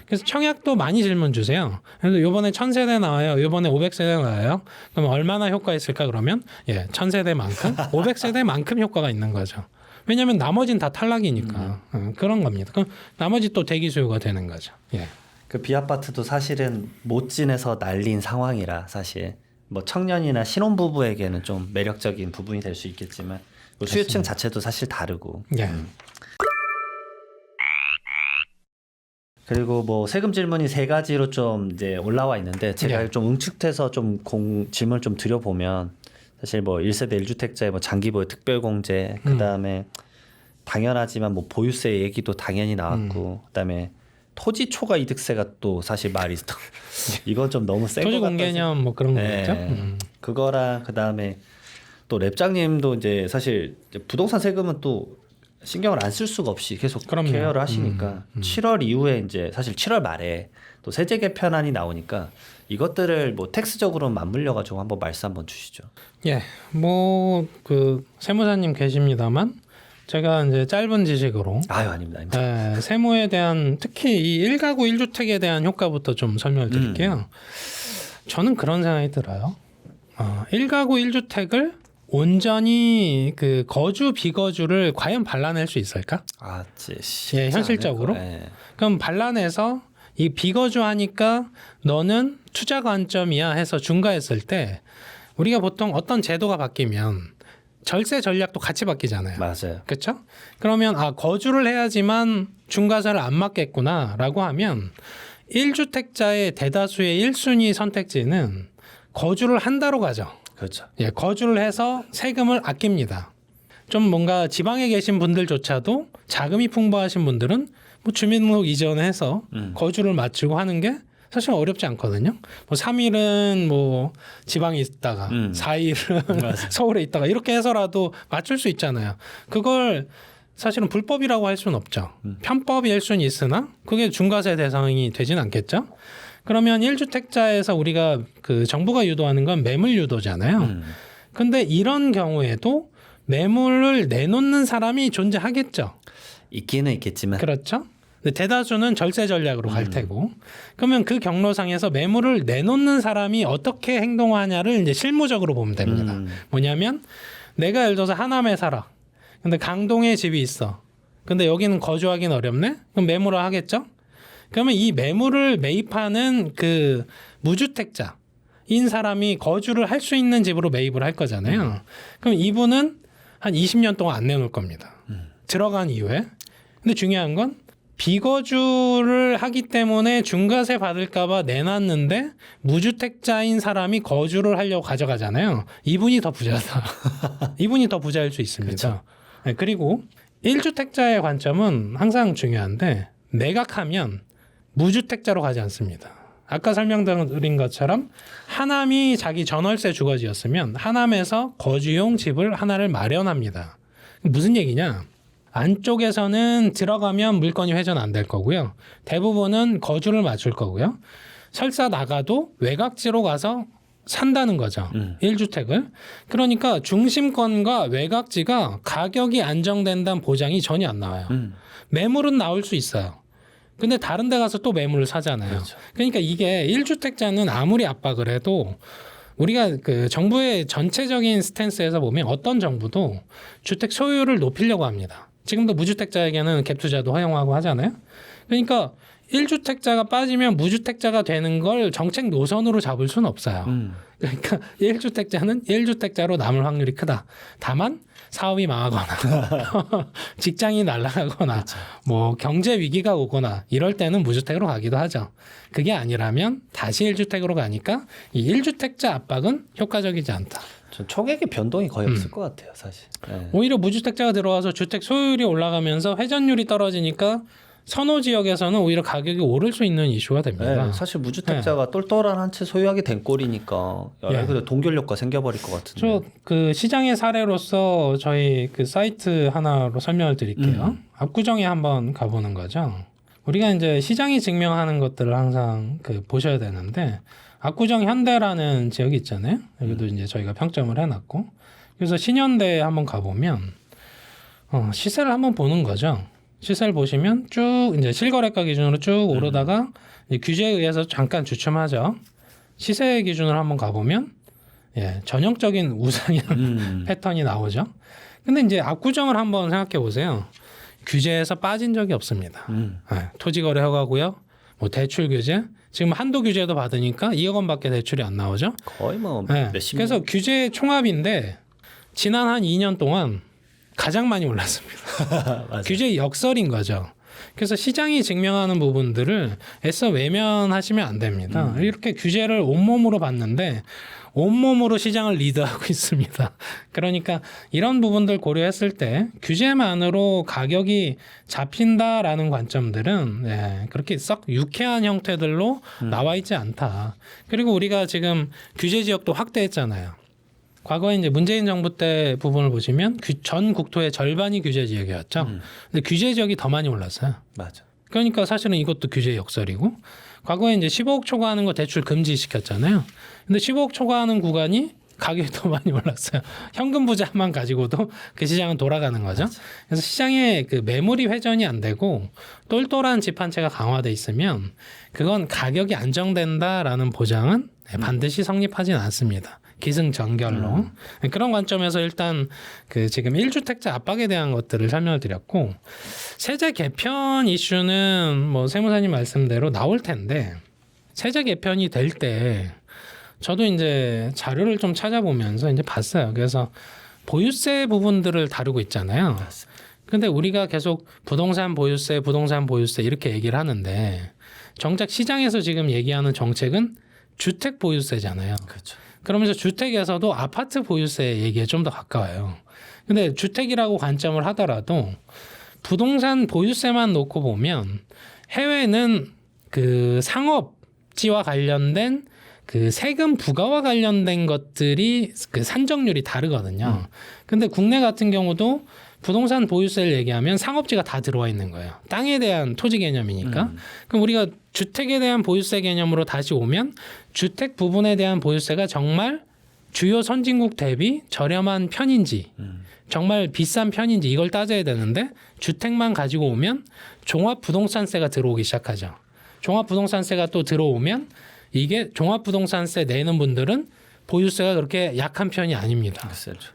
그래서 청약도 많이 질문 주세요. 그래서 이번에 1000세대 나와요. 이번에 500세대 나와요. 그럼 얼마나 효과 있을까 그러면 1000세대만큼 500세대만큼 효과가 있는 거죠. 왜냐하면 나머지는 다 탈락이니까 그런 겁니다. 그럼 나머지 또 대기 수요가 되는 거죠. 예. 그 비아파트도 사실은 못 지내서 날린 상황이라 사실 뭐 청년이나 신혼부부에게는 좀 매력적인 부분이 될 수 있겠지만 수요층 자체도 사실 다르고. 예. 그리고 뭐 세금 질문이 3가지로 좀 이제 올라와 있는데 제가 예. 좀 응축해서 좀 질문을 좀 드려보면 사실 뭐 1세대 1주택자의 뭐 장기보유 특별공제, 그다음에 당연하지만 뭐 보유세 얘기도 당연히 나왔고, 그다음에 토지 초과 이득세가 또 사실 말이 또 이건 좀 너무 센 거 토지 같아서. 공개념 뭐 그런 거겠죠. 그거랑 그다음에 또 랩장님도 이제 사실 이제 부동산 세금은 또 신경을 안 쓸 수가 없이 계속 그럼요. 케어를 하시니까 7월 이후에 이제 사실 7월 말에 또 세제 개편안이 나오니까 이것들을 뭐 텍스적으로 맞물려 가지고 한번 말씀 한번 주시죠. 예, 뭐 그 세무사님 계십니다만 제가 이제 짧은 지식으로 아유 아닙니다. 아닙니다. 세무에 대한 특히 이 1가구 1주택에 대한 효과부터 좀 설명을 드릴게요. 저는 그런 생각이 들어요. 1가구 1주택을 온전히 그 거주 비거주를 과연 발라낼 수 있을까? 아, 예, 현실적으로. 그럼 발라내서 이 비거주 하니까 너는 투자 관점이야 해서 중과했을 때 우리가 보통 어떤 제도가 바뀌면 절세 전략도 같이 바뀌잖아요. 맞아요. 그렇죠? 그러면 거주를 해야지만 중과세를 안 맞겠구나라고 하면 1주택자의 대다수의 1순위 선택지는 거주를 한다로 가죠. 그렇죠. 예, 거주를 해서 세금을 아낍니다. 좀 뭔가 지방에 계신 분들조차도 자금이 풍부하신 분들은 뭐 주민등록 이전해서 거주를 마치고 하는 게 사실 어렵지 않거든요. 뭐 3일은 뭐 지방에 있다가 4일은 서울에 있다가 이렇게 해서라도 맞출 수 있잖아요. 그걸 사실은 불법이라고 할 수는 없죠. 편법일 수는 있으나 그게 중과세 대상이 되진 않겠죠. 그러면 1주택자에서 우리가 그 정부가 유도하는 건 매물 유도잖아요. 근데 이런 경우에도 매물을 내놓는 사람이 존재하겠죠. 있기는 있겠지만. 그렇죠. 근데 대다수는 절세 전략으로 갈 테고. 그러면 그 경로상에서 매물을 내놓는 사람이 어떻게 행동하냐를 이제 실무적으로 보면 됩니다. 뭐냐면 내가 예를 들어서 하남에 살아. 근데 강동에 집이 있어. 근데 여기는 거주하기는 어렵네? 그럼 매물을 하겠죠? 그러면 이 매물을 매입하는 그 무주택자인 사람이 거주를 할 수 있는 집으로 매입을 할 거잖아요. 그럼 이분은 한 20년 동안 안 내놓을 겁니다. 들어간 이후에. 근데 중요한 건 비거주를 하기 때문에 중과세 받을까봐 내놨는데 무주택자인 사람이 거주를 하려고 가져가잖아요. 이분이 더 부자다. 이분이 더 부자일 수 있습니다. 네, 그리고 1주택자의 관점은 항상 중요한데 매각하면 무주택자로 가지 않습니다. 아까 설명드린 것처럼 하남이 자기 전월세 주거지였으면 하남에서 거주용 집을 하나를 마련합니다. 무슨 얘기냐? 안쪽에서는 들어가면 물건이 회전 안 될 거고요. 대부분은 거주를 맞출 거고요. 설사 나가도 외곽지로 가서 산다는 거죠. 1주택을. 그러니까 중심권과 외곽지가 가격이 안정된다는 보장이 전혀 안 나와요. 매물은 나올 수 있어요. 근데 다른 데 가서 또 매물을 사잖아요. 그렇죠. 그러니까 이게 1주택자는 아무리 압박을 해도 우리가 그 정부의 전체적인 스탠스에서 보면 어떤 정부도 주택 소유를 높이려고 합니다. 지금도 무주택자에게는 갭 투자도 허용하고 하잖아요. 그러니까 1주택자가 빠지면 무주택자가 되는 걸 정책 노선으로 잡을 수는 없어요. 그러니까 1주택자는 1주택자로 남을 확률이 크다. 다만 사업이 망하거나 직장이 날아가거나 그렇죠. 뭐 경제 위기가 오거나 이럴 때는 무주택으로 가기도 하죠. 그게 아니라면 다시 1주택으로 가니까 이 1주택자 압박은 효과적이지 않다. 전 총액의 변동이 거의 없을 것 같아요, 사실. 네. 오히려 무주택자가 들어와서 주택 소유율이 올라가면서 회전율이 떨어지니까 선호 지역에서는 오히려 가격이 오를 수 있는 이슈가 됩니다. 네, 사실 무주택자가 똘똘한 한 채 소유하게 된 꼴이니까 예. 그래도 동결효과 생겨버릴 것 같은데. 저 그 시장의 사례로서 저희 그 사이트 하나로 설명을 드릴게요. 압구정에 한번 가보는 거죠. 우리가 이제 시장이 증명하는 것들을 항상 그 보셔야 되는데 압구정 현대라는 지역이 있잖아요. 여기도 이제 저희가 평점을 해놨고 그래서 신현대에 한번 가보면 시세를 한번 보는 거죠. 시세를 보시면 쭉 이제 실거래가 기준으로 쭉 오르다가 이제 규제에 의해서 잠깐 주춤하죠. 시세 기준으로 한번 가보면 예, 전형적인 우상향 패턴이 나오죠. 근데 이제 압구정을 한번 생각해 보세요. 규제에서 빠진 적이 없습니다. 예, 토지거래 허가고요. 뭐 대출 규제. 지금 한도 규제도 받으니까 2억 원밖에 대출이 안 나오죠. 거의 뭐 예, 몇십. 그래서 규제 총합인데 지난 한 2년 동안 가장 많이 올랐습니다. 맞아요. 규제 역설인 거죠. 그래서 시장이 증명하는 부분들을 애써 외면하시면 안 됩니다. 이렇게 규제를 온몸으로 봤는데 온몸으로 시장을 리드하고 있습니다. 그러니까 이런 부분들 고려했을 때 규제만으로 가격이 잡힌다라는 관점들은 예, 그렇게 썩 유쾌한 형태들로 나와 있지 않다. 그리고 우리가 지금 규제 지역도 확대했잖아요. 과거에 이제 문재인 정부 때 부분을 보시면 전 국토의 절반이 규제 지역이었죠. 근데 규제 지역이 더 많이 올랐어요. 맞아. 그러니까 사실은 이것도 규제 역설이고 과거에 이제 15억 초과하는 거 대출 금지시켰잖아요. 근데 15억 초과하는 구간이 가격이 더 많이 올랐어요. 현금 부자만 가지고도 그 시장은 돌아가는 거죠. 그래서 시장에 그 매물이 회전이 안 되고 똘똘한 집 한 채가 강화돼 있으면 그건 가격이 안정된다라는 보장은 반드시 성립하진 않습니다. 기승전결로. 그런 관점에서 일단 그 지금 1주택자 압박에 대한 것들을 설명을 드렸고 세제 개편 이슈는 뭐 세무사님 말씀대로 나올 텐데 세제 개편이 될 때 저도 이제 자료를 좀 찾아보면서 이제 봤어요. 그래서 보유세 부분들을 다루고 있잖아요. 근데 우리가 계속 부동산 보유세 이렇게 얘기를 하는데 정작 시장에서 지금 얘기하는 정책은 주택 보유세잖아요. 그렇죠. 그러면서 주택에서도 아파트 보유세 얘기에 좀 더 가까워요. 근데 주택이라고 관점을 하더라도 부동산 보유세만 놓고 보면 해외는 그 상업지와 관련된 그 세금 부과와 관련된 것들이 그 산정률이 다르거든요. 근데 국내 같은 경우도 부동산 보유세를 얘기하면 상업지가 다 들어와 있는 거예요. 땅에 대한 토지 개념이니까. 그럼 우리가 주택에 대한 보유세 개념으로 다시 오면 주택 부분에 대한 보유세가 정말 주요 선진국 대비 저렴한 편인지 정말 비싼 편인지 이걸 따져야 되는데 주택만 가지고 오면 종합부동산세가 들어오기 시작하죠. 종합부동산세가 또 들어오면 이게 종합부동산세 내는 분들은 보유세가 그렇게 약한 편이 아닙니다.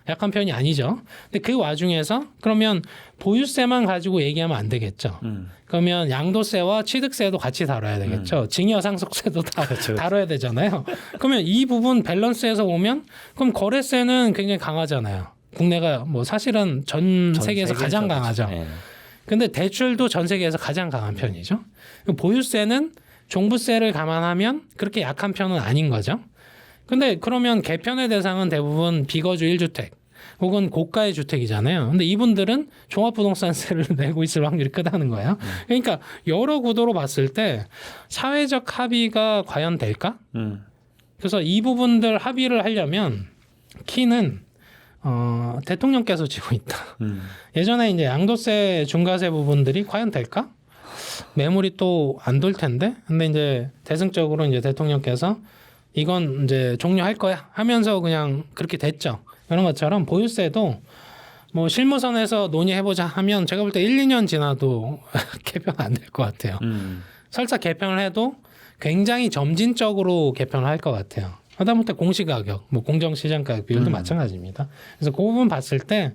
약한 편이 아니죠. 근데 그 와중에서 그러면 보유세만 가지고 얘기하면 안 되겠죠. 그러면 양도세와 취득세도 같이 다뤄야 되겠죠. 증여상속세도 다 그렇죠. 다뤄야 되잖아요. 그러면 이 부분 밸런스에서 보면 그럼 거래세는 굉장히 강하잖아요. 국내가 뭐 사실은 전 세계에서 가장 강하죠. 네. 근데 대출도 전 세계에서 가장 강한 편이죠. 보유세는 종부세를 감안하면 그렇게 약한 편은 아닌 거죠. 근데 그러면 개편의 대상은 대부분 비거주 1주택 혹은 고가의 주택이잖아요. 근데 이분들은 종합부동산세를 내고 있을 확률이 크다는 거예요. 그러니까 여러 구도로 봤을 때 사회적 합의가 과연 될까? 그래서 이 부분들 합의를 하려면 키는 대통령께서 지고 있다. 예전에 이제 양도세, 중과세 부분들이 과연 될까? 매물이 또 안 돌 텐데. 근데 이제 대승적으로 이제 대통령께서 이건 이제 종료할 거야 하면서 그냥 그렇게 됐죠. 이런 것처럼 보유세도 뭐 실무선에서 논의해보자 하면 제가 볼 때 1, 2년 지나도 개편 안 될 것 같아요. 설사 개편을 해도 굉장히 점진적으로 개편을 할 것 같아요. 하다못해 공시가격, 뭐 공정시장가격 비율도 마찬가지입니다. 그래서 그 부분 봤을 때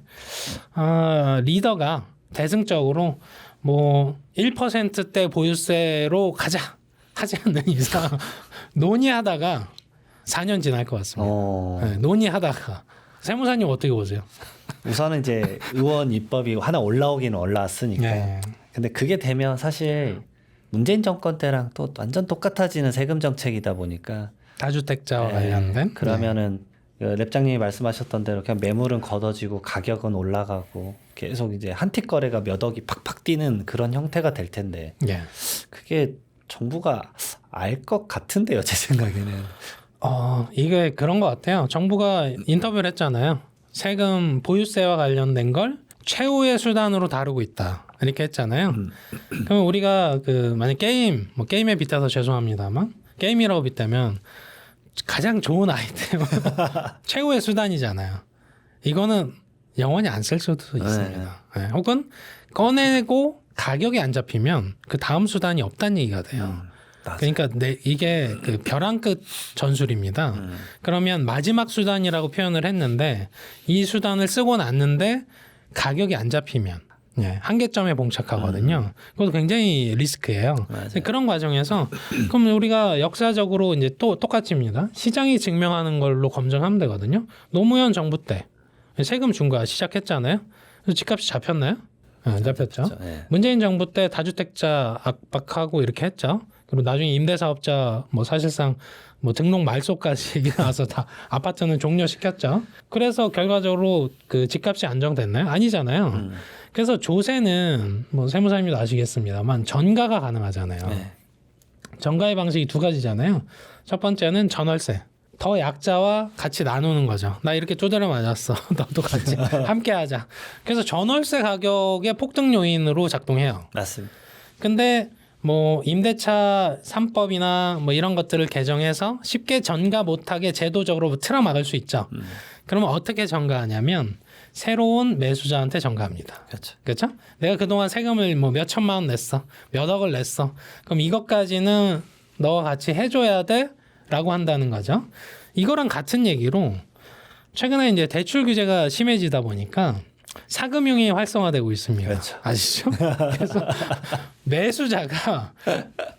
리더가 대승적으로 뭐 1%대 보유세로 가자 하지 않는 이상 논의하다가 4년 지날 것 같습니다. 네, 논의하다가 세무사님 어떻게 보세요? 우선은 이제 의원 입법이 하나 올라오기는 올라왔으니까. 네. 근데 그게 되면 사실 문재인 정권 때랑 또 완전 똑같아지는 세금 정책이다 보니까 다주택자와 관련된 그러면은 그 랩장님이 말씀하셨던 대로 그냥 매물은 걷어지고 가격은 올라가고 계속 이제 한틱 거래가 몇 억이 팍팍 뛰는 그런 형태가 될 텐데 예. 그게 정부가 알 것 같은데요, 제 생각에는. 이게 그런 것 같아요. 정부가 인터뷰를 했잖아요. 세금 보유세와 관련된 걸 최후의 수단으로 다루고 있다. 이렇게 했잖아요. 그럼 우리가 그 만약 뭐 게임에 빗대서 죄송합니다만 게임이라고 빗대면 가장 좋은 아이템은 최후의 수단이잖아요. 이거는 영원히 안 쓸 수도 있습니다. 네. 혹은 꺼내고 가격이 안 잡히면 그 다음 수단이 없다는 얘기가 돼요. 그러니까 이게 그 벼랑 끝 전술입니다. 그러면 마지막 수단이라고 표현을 했는데 이 수단을 쓰고 났는데 가격이 안 잡히면 한계점에 봉착하거든요. 그것도 굉장히 리스크예요. 그런 과정에서 그럼 우리가 역사적으로 이제 또 똑같습니다. 시장이 증명하는 걸로 검증하면 되거든요. 노무현 정부 때 세금 중과 시작했잖아요. 그래서 집값이 잡혔나요? 안 잡혔죠. 네. 문재인 정부 때 다주택자 압박하고 이렇게 했죠. 그리고 나중에 임대사업자 뭐 사실상 뭐 등록 말소까지 나와서 다 아파트는 종료시켰죠. 그래서 결과적으로 그 집값이 안정됐나요? 아니잖아요. 그래서 조세는 뭐 세무사님도 아시겠습니다만 전가가 가능하잖아요. 네. 전가의 방식이 두 가지잖아요. 첫 번째는 전월세. 더 약자와 같이 나누는 거죠. 나 이렇게 쪼들어 맞았어. 너도 같이 함께 하자. 그래서 전월세 가격의 폭등 요인으로 작동해요. 맞습니다. 근데 뭐 임대차 3법이나 뭐 이런 것들을 개정해서 쉽게 전가 못하게 제도적으로 틀어막을 수 있죠. 그러면 어떻게 전가하냐면 새로운 매수자한테 전가합니다. 그렇죠? 내가 그동안 세금을 뭐 몇 천만 원 냈어. 몇 억을 냈어. 그럼 이것까지는 너와 같이 해줘야 돼? 라고 한다는 거죠. 이거랑 같은 얘기로 최근에 이제 대출 규제가 심해지다 보니까 사금융이 활성화되고 있습니다. 그렇죠. 아시죠? 그래서 매수자가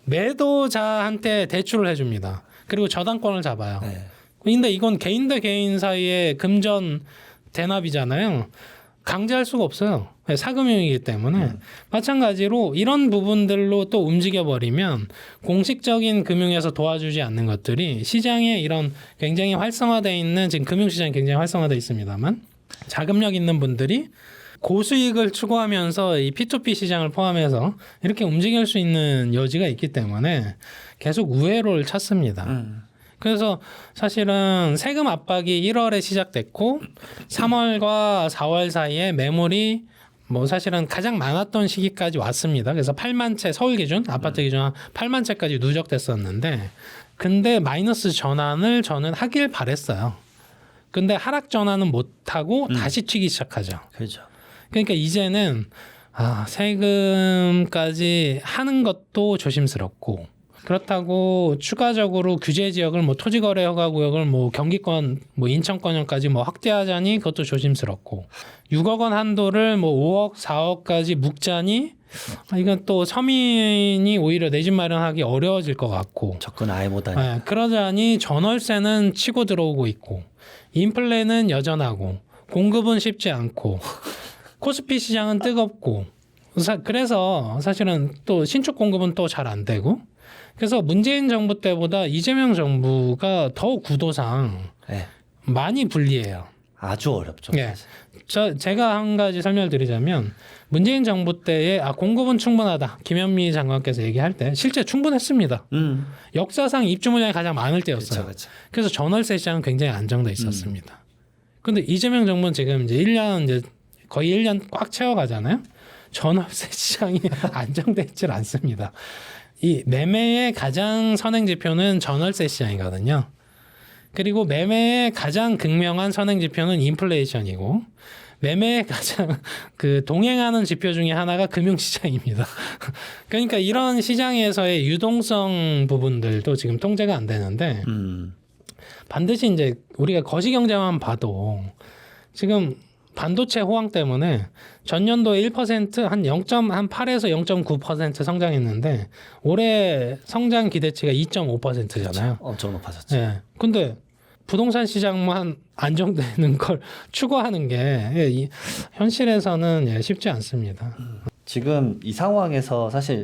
매도자한테 대출을 해줍니다. 그리고 저당권을 잡아요. 네. 근데 이건 개인 대 개인 사이의 금전 대납이잖아요. 강제할 수가 없어요. 사금융이기 때문에 마찬가지로 이런 부분들로 또 움직여버리면 공식적인 금융에서 도와주지 않는 것들이 시장에 이런 굉장히 활성화되어 있는 지금 금융시장이 굉장히 활성화되어 있습니다만 자금력 있는 분들이 고수익을 추구하면서 이 P2P 시장을 포함해서 이렇게 움직일 수 있는 여지가 있기 때문에 계속 우회로를 찾습니다. 그래서 사실은 세금 압박이 1월에 시작됐고 3월과 4월 사이에 매물이 뭐 사실은 가장 많았던 시기까지 왔습니다. 그래서 8만 채 서울 기준 아파트 기준 한 8만 채까지 누적됐었는데 근데 마이너스 전환을 저는 하길 바랬어요. 근데 하락 전환은 못하고 다시 튀기 시작하죠. 그렇죠. 그러니까 이제는 세금까지 하는 것도 조심스럽고 그렇다고 추가적으로 규제 지역을 뭐 토지거래 허가 구역을 뭐 경기권 뭐 인천권역까지 뭐 확대하자니 그것도 조심스럽고 6억 원 한도를 뭐 5억 4억까지 묶자니 이건 또 서민이 오히려 내 집 마련하기 어려워질 것 같고 접근 아예 못하니. 네, 그러자니 전월세는 치고 들어오고 있고 인플레는 여전하고 공급은 쉽지 않고 코스피 시장은 뜨겁고 그래서 사실은 또 신축 공급은 또 잘 안 되고 그래서 문재인 정부 때보다 이재명 정부가 더 구도상 네. 많이 불리해요. 아주 어렵죠. 네. 제가 한 가지 설명을 드리자면 문재인 정부 때에 공급은 충분하다. 김현미 장관께서 얘기할 때 실제 충분했습니다. 역사상 입주 물량이 가장 많을 때였어요. 그쵸. 그래서 전월세 시장은 굉장히 안정돼 있었습니다. 근데 이재명 정부는 지금 이제 1년 이제 거의 1년 꽉 채워가잖아요. 전월세 시장이 안정돼 있질 않습니다. 이 매매의 가장 선행 지표는 전월세 시장이거든요. 그리고 매매의 가장 극명한 선행 지표는 인플레이션이고 매매의 가장 그 동행하는 지표 중에 하나가 금융시장입니다. 그러니까 이런 시장에서의 유동성 부분들도 지금 통제가 안 되는데 반드시 이제 우리가 거시경제만 봐도 지금 반도체 호황 때문에 전년도에 1% 한 0.8에서 0.9% 성장했는데 올해 성장 기대치가 2.5%잖아요. 엄청 높아졌죠. 네. 근데 부동산 시장만 안정되는 걸 추구하는 게 현실에서는 쉽지 않습니다. 지금 이 상황에서 사실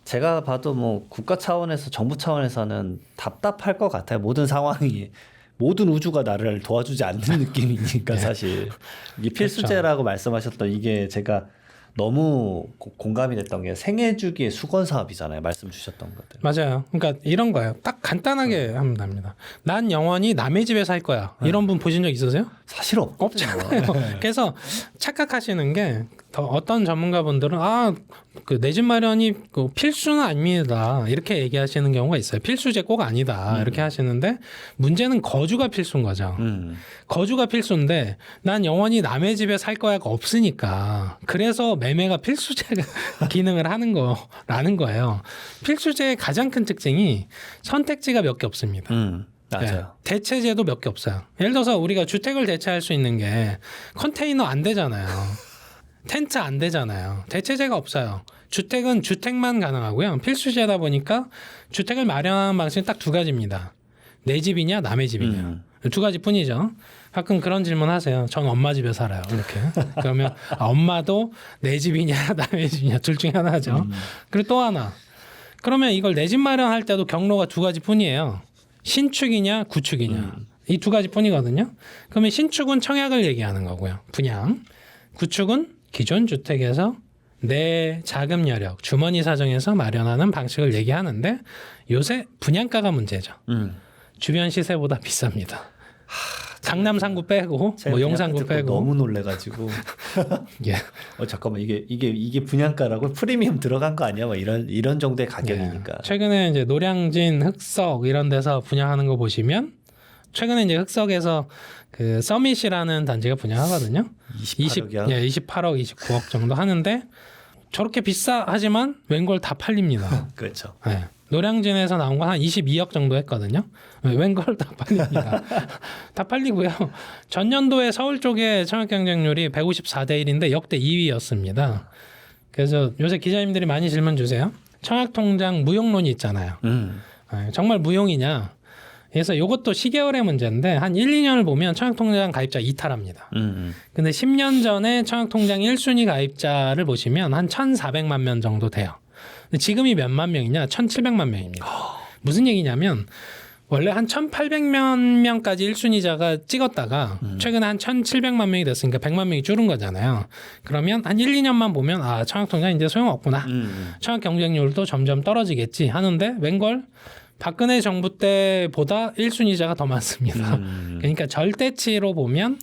제가 봐도 뭐 국가 차원에서 정부 차원에서는 답답할 것 같아요. 모든 상황이 모든 우주가 나를 도와주지 않는 느낌이니까 사실 이게 필수제라고 말씀하셨던 이게 제가 너무 공감이 됐던 게 생애주기의 수건 사업이잖아요. 말씀 주셨던 것들. 맞아요. 그러니까 이런 거예요. 딱 간단하게 하면 됩니다. 난 영원히 남의 집에 살 거야. 이런 분 보신 적 있으세요? 사실 없잖아요. 그래서 착각하시는 게 어떤 전문가분들은 그 내 집 마련이 그 필수는 아닙니다. 이렇게 얘기하시는 경우가 있어요. 필수제 꼭 아니다. 이렇게 하시는데 문제는 거주가 필수인 거죠. 거주가 필수인데 난 영원히 남의 집에 살 거야가 없으니까 그래서 매매가 필수제 기능을 하는 거라는 거예요. 필수제의 가장 큰 특징이 선택지가 몇 개 없습니다. 맞아요. 네. 대체제도 몇 개 없어요. 예를 들어서 우리가 주택을 대체할 수 있는 게 컨테이너 안 되잖아요. 텐트 안 되잖아요. 대체제가 없어요. 주택은 주택만 가능하고요. 필수제다 보니까 주택을 마련하는 방식은 딱 두 가지입니다. 내 집이냐 남의 집이냐. 두 가지뿐이죠. 가끔 그런 질문 하세요. 전 엄마 집에 살아요. 이렇게. 그러면 엄마도 내 집이냐 남의 집이냐 둘 중에 하나죠. 그리고 또 하나. 그러면 이걸 내 집 마련할 때도 경로가 두 가지뿐이에요. 신축이냐 구축이냐. 이 두 가지뿐이거든요. 그러면 신축은 청약을 얘기하는 거고요. 분양. 구축은 기존 주택에서 내 자금 여력, 주머니 사정에서 마련하는 방식을 얘기하는데 요새 분양가가 문제죠. 주변 시세보다 비쌉니다. 강남 상구 빼고 뭐 용산구 빼고 너무 놀래가지고 예. 잠깐만 이게 분양가라고 프리미엄 들어간 거 아니야? 뭐 이런 정도의 가격이니까. 최근에 이제 노량진, 흑석 이런 데서 분양하는 거 보시면 최근에 이제 흑석에서 그 서밋이라는 단지가 분양하거든요. 28억이요? 28억, 29억 정도 하는데 저렇게 비싸 하지만 웬걸 다 팔립니다. 그렇죠. 네. 노량진에서 나온 건 한 22억 정도 했거든요. 웬걸 다 팔립니다. 다 팔리고요. 전년도에 서울 쪽에 청약 경쟁률이 154대 1인데 역대 2위였습니다. 그래서 요새 기자님들이 많이 질문 주세요. 청약 통장 무용론이 있잖아요. 네, 정말 무용이냐? 그래서 이것도 시계열의 문제인데 한 1, 2년을 보면 청약통장 가입자 이탈합니다. 근데 10년 전에 청약통장 1순위 가입자를 보시면 한 1,400만 명 정도 돼요. 근데 지금이 몇만 명이냐? 1,700만 명입니다. 무슨 얘기냐면 원래 한 1,800만 명까지 1순위자가 찍었다가 최근에 한 1,700만 명이 됐으니까 100만 명이 줄은 거잖아요. 그러면 한 1, 2년만 보면 청약통장 이제 소용없구나. 청약 경쟁률도 점점 떨어지겠지 하는데 웬걸? 박근혜 정부 때보다 1순위자가 더 많습니다. 그러니까 절대치로 보면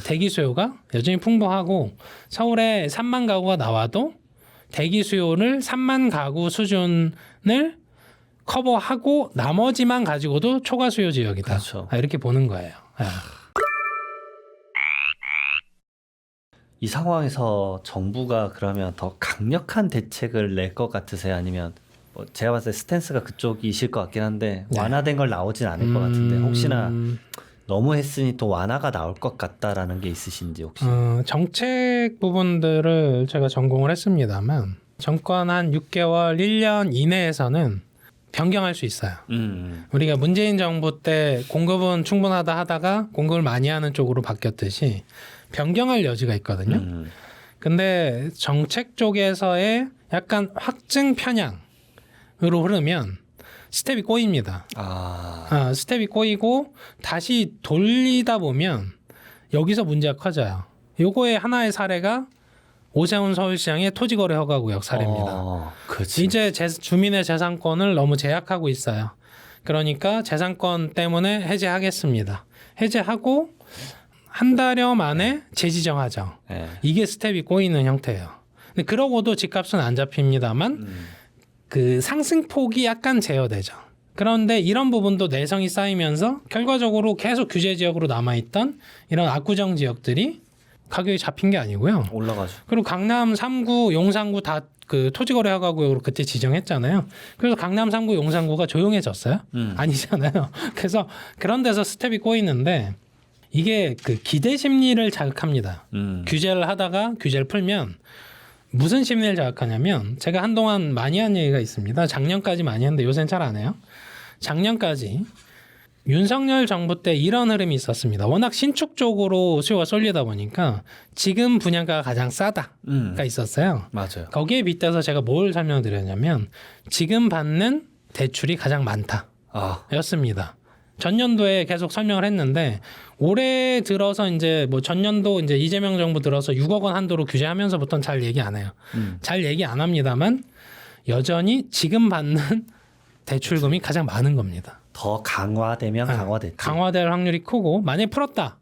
대기 수요가 여전히 풍부하고 서울에 3만 가구가 나와도 대기 수요를 3만 가구 수준을 커버하고 나머지만 가지고도 초과 수요 지역이다. 그렇죠. 이렇게 보는 거예요. 이 상황에서 정부가 그러면 더 강력한 대책을 낼 것 같으세요? 아니면 뭐 제가 봤을 때 스탠스가 그쪽이실 것 같긴 한데 완화된 걸 나오진 않을 것 같은데 혹시나 너무 했으니 또 완화가 나올 것 같다라는 게 있으신지 혹시? 정책 부분들을 제가 전공을 했습니다만 정권 한 6개월, 1년 이내에서는 변경할 수 있어요. 우리가 문재인 정부 때 공급은 충분하다 하다가 공급을 많이 하는 쪽으로 바뀌었듯이 변경할 여지가 있거든요. 근데 정책 쪽에서의 약간 확증 편향으로 흐르면 스텝이 꼬입니다. 스텝이 꼬이고 다시 돌리다 보면 여기서 문제가 커져요. 요거의 하나의 사례가 오세훈 서울시장의 토지거래 허가구역 사례입니다. 이제 주민의 재산권을 너무 제약하고 있어요. 그러니까 재산권 때문에 해제하겠습니다. 해제하고 한 달여 만에 재지정하죠. 이게 스텝이 꼬이는 형태예요. 근데 그러고도 집값은 안 잡힙니다만 그 상승폭이 약간 제어되죠. 그런데 이런 부분도 내성이 쌓이면서 결과적으로 계속 규제 지역으로 남아있던 이런 압구정 지역들이 가격이 잡힌 게 아니고요. 올라가죠. 그리고 강남 3구, 용산구 다 그 토지거래 허가구역으로 그때 지정했잖아요. 그래서 강남 3구, 용산구가 조용해졌어요? 아니잖아요. 그래서 그런 데서 스텝이 꼬이는데 이게 그 기대 심리를 자극합니다. 규제를 하다가 규제를 풀면 무슨 심리를 자극하냐면 제가 한동안 많이 한 얘기가 있습니다. 작년까지 많이 했는데 요새는 잘 안 해요. 작년까지 윤석열 정부 때 이런 흐름이 있었습니다. 워낙 신축 쪽으로 수요가 쏠리다 보니까 지금 분양가가 가장 싸다가 있었어요. 맞아요. 거기에 빗대서 제가 뭘 설명드렸냐면 지금 받는 대출이 가장 많다 였습니다. 전년도에 계속 설명을 했는데 올해 들어서 이제 뭐 전년도 이제 이재명 정부 들어서 6억 원 한도로 규제하면서부터는 잘 얘기 안 해요. 잘 얘기 안 합니다만 여전히 지금 받는 대출금이 가장 많은 겁니다. 더 강화되면 강화됐지. 강화될 확률이 크고 만약에 풀었다.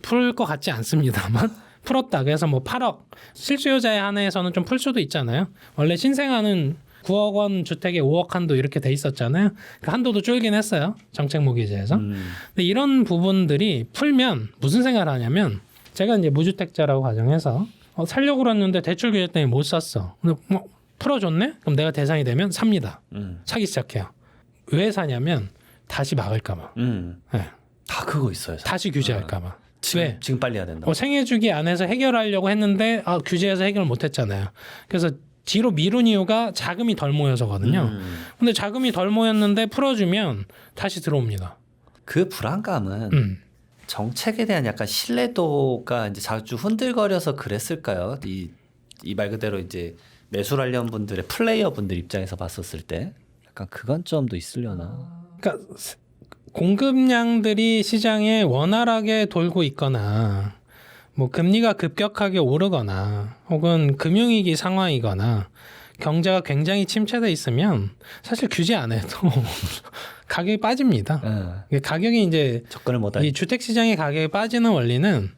풀 것 같지 않습니다만 풀었다. 그래서 뭐 8억 실수요자에 한해서는 좀 풀 수도 있잖아요. 원래 신생아는 9억 원 주택에 5억 한도 이렇게 돼 있었잖아요. 그 한도도 줄긴 했어요. 정책 모기지에서. 근데 이런 부분들이 풀면 무슨 생각을 하냐면 제가 이제 무주택자라고 가정해서 살려고 그랬는데 대출 규제 때문에 못 샀어. 근데 뭐 풀어줬네? 그럼 내가 대상이 되면 삽니다. 사기 시작해요. 왜 사냐면 다시 막을까 봐. 네. 다 그거 있어요. 다시 규제할까 봐. 왜? 지금 빨리 해야 된다. 생애주기 안에서 해결하려고 했는데 규제해서 해결 못 했잖아요. 그래서 뒤로 미룬 이유가 자금이 덜 모여서거든요. 근데 자금이 덜 모였는데 풀어주면 다시 들어옵니다. 그 불안감은 정책에 대한 약간 신뢰도가 이제 자주 흔들거려서 그랬을까요? 이 말 그대로 이제 매수하려는 분들의 플레이어 분들 입장에서 봤었을 때 약간 그 관점도 있으려나? 그러니까 공급량들이 시장에 원활하게 돌고 있거나 뭐 금리가 급격하게 오르거나 혹은 금융위기 상황이거나 경제가 굉장히 침체돼 있으면 사실 규제 안 해도 가격이 빠집니다. 가격이 이제 접근을 못하니. 이 주택 시장의 가격이 빠지는 원리는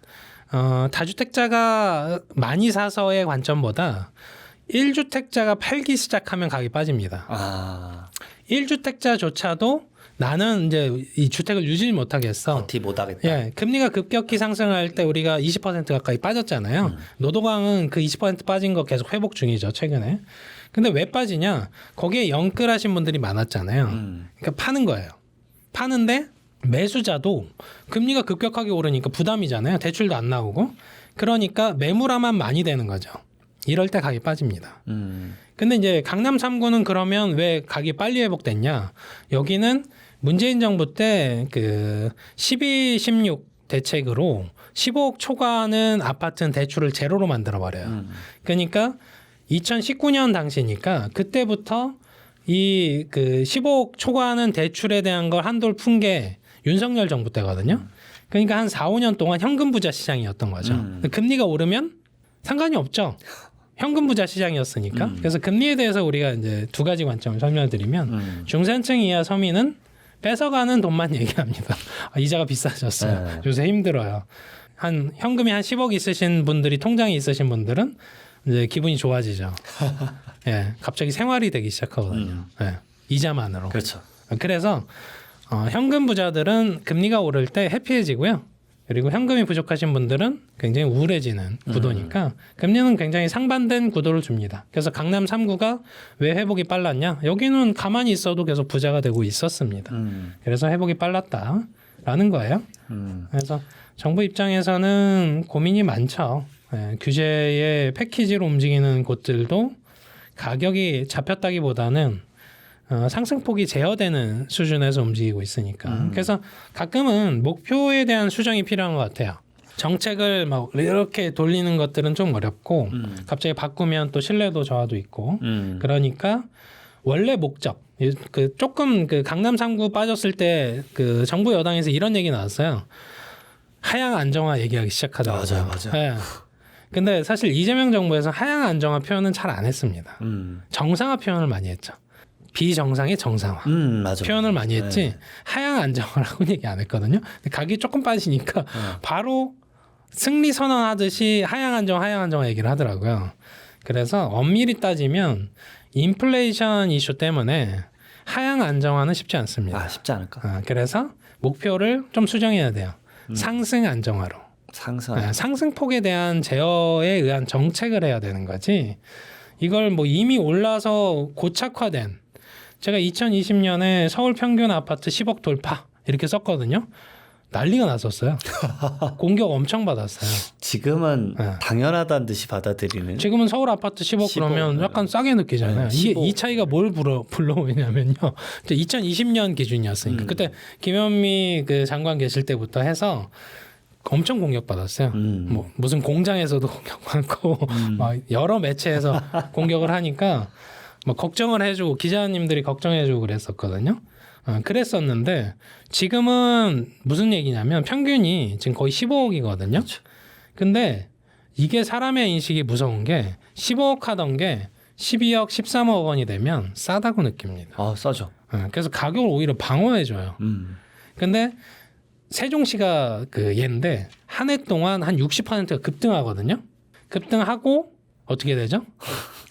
다주택자가 많이 사서의 관점보다 1주택자가 팔기 시작하면 가격이 빠집니다. 1주택자조차도 나는 이제 이 주택을 유지 못하겠어. 버티 못하겠다. 예, 금리가 급격히 상승할 때 우리가 20% 가까이 빠졌잖아요. 노동강은 그 20% 빠진 거 계속 회복 중이죠, 최근에. 근데 왜 빠지냐? 거기에 영끌하신 분들이 많았잖아요. 그러니까 파는 거예요. 파는데 매수자도 금리가 급격하게 오르니까 부담이잖아요. 대출도 안 나오고. 그러니까 매물화만 많이 되는 거죠. 이럴 때 가격이 빠집니다. 근데 이제 강남 3구는 그러면 왜 가격이 빨리 회복됐냐? 여기는 문재인 정부 때 그 12-16 대책으로 15억 초과하는 아파트는 대출을 제로로 만들어 버려요. 그러니까 2019년 당시니까 그때부터 이 그 15억 초과하는 대출에 대한 걸 한도를 푼 게 윤석열 정부 때거든요. 그러니까 한 4-5년 동안 현금 부자 시장이었던 거죠. 금리가 오르면 상관이 없죠. 현금 부자 시장이었으니까. 그래서 금리에 대해서 우리가 이제 두 가지 관점을 설명드리면 중산층 이하 서민은 뺏어가는 돈만 얘기합니다. 이자가 비싸졌어요. 요새 힘들어요. 현금이 한 10억 있으신 분들이 통장에 있으신 분들은 이제 기분이 좋아지죠. 예, 갑자기 생활이 되기 시작하거든요. 예, 이자만으로. 그렇죠. 그래서 현금 부자들은 금리가 오를 때 해피해지고요. 그리고 현금이 부족하신 분들은 굉장히 우울해지는 구도니까 금리는 굉장히 상반된 구도를 줍니다. 그래서 강남 3구가 왜 회복이 빨랐냐? 여기는 가만히 있어도 계속 부자가 되고 있었습니다. 그래서 회복이 빨랐다라는 거예요. 그래서 정부 입장에서는 고민이 많죠. 예, 규제의 패키지로 움직이는 곳들도 가격이 잡혔다기보다는 상승폭이 제어되는 수준에서 움직이고 있으니까. 그래서 가끔은 목표에 대한 수정이 필요한 것 같아요. 정책을 막 이렇게 돌리는 것들은 좀 어렵고 갑자기 바꾸면 또 신뢰도 저하도 있고 그러니까 원래 목적 그 조금 그 강남 3구 빠졌을 때 그 정부 여당에서 이런 얘기 나왔어요. 하향 안정화 얘기하기 시작하더라고요. 맞아요. 네. 근데 사실 이재명 정부에서 하향 안정화 표현은 잘 안 했습니다. 정상화 표현을 많이 했죠. 비정상의 정상화 맞아. 표현을 많이 했지 하향 안정화라고는 얘기 안 했거든요. 근데 가격이 조금 빠지니까 바로 승리 선언하듯이 하향 안정화 얘기를 하더라고요. 그래서 엄밀히 따지면 인플레이션 이슈 때문에 하향 안정화는 쉽지 않습니다. 아, 쉽지 않을까? 그래서 목표를 좀 수정해야 돼요. 상승 안정화로. 상승. 상승폭에 대한 제어에 의한 정책을 해야 되는 거지. 이걸 뭐 이미 올라서 고착화된 제가 2020년에 서울 평균 아파트 10억 돌파 이렇게 썼거든요. 난리가 났었어요. 공격 엄청 받았어요. 지금은 당연하다는 듯이 받아들이는. 지금은 서울 아파트 10억 그러면 약간 싸게 느끼잖아요. 이게 이 차이가 뭘 불러오냐면요. 2020년 기준이었으니까 그때 김현미 그 장관 계실 때부터 해서 엄청 공격받았어요. 뭐 무슨 공장에서도 공격받고 막 여러 매체에서 공격을 하니까 막 걱정을 해주고 기자님들이 걱정해주고 그랬었거든요. 그랬었는데 지금은 무슨 얘기냐면 평균이 지금 거의 15억이거든요. 그렇죠. 근데 이게 사람의 인식이 무서운 게 15억 하던 게 12억, 13억 원이 되면 싸다고 느낍니다. 아, 싸죠. 그래서 가격을 오히려 방어해줘요. 근데 세종시가 그 얘인데 한 해 동안 한 60%가 급등하거든요. 급등하고 어떻게 되죠?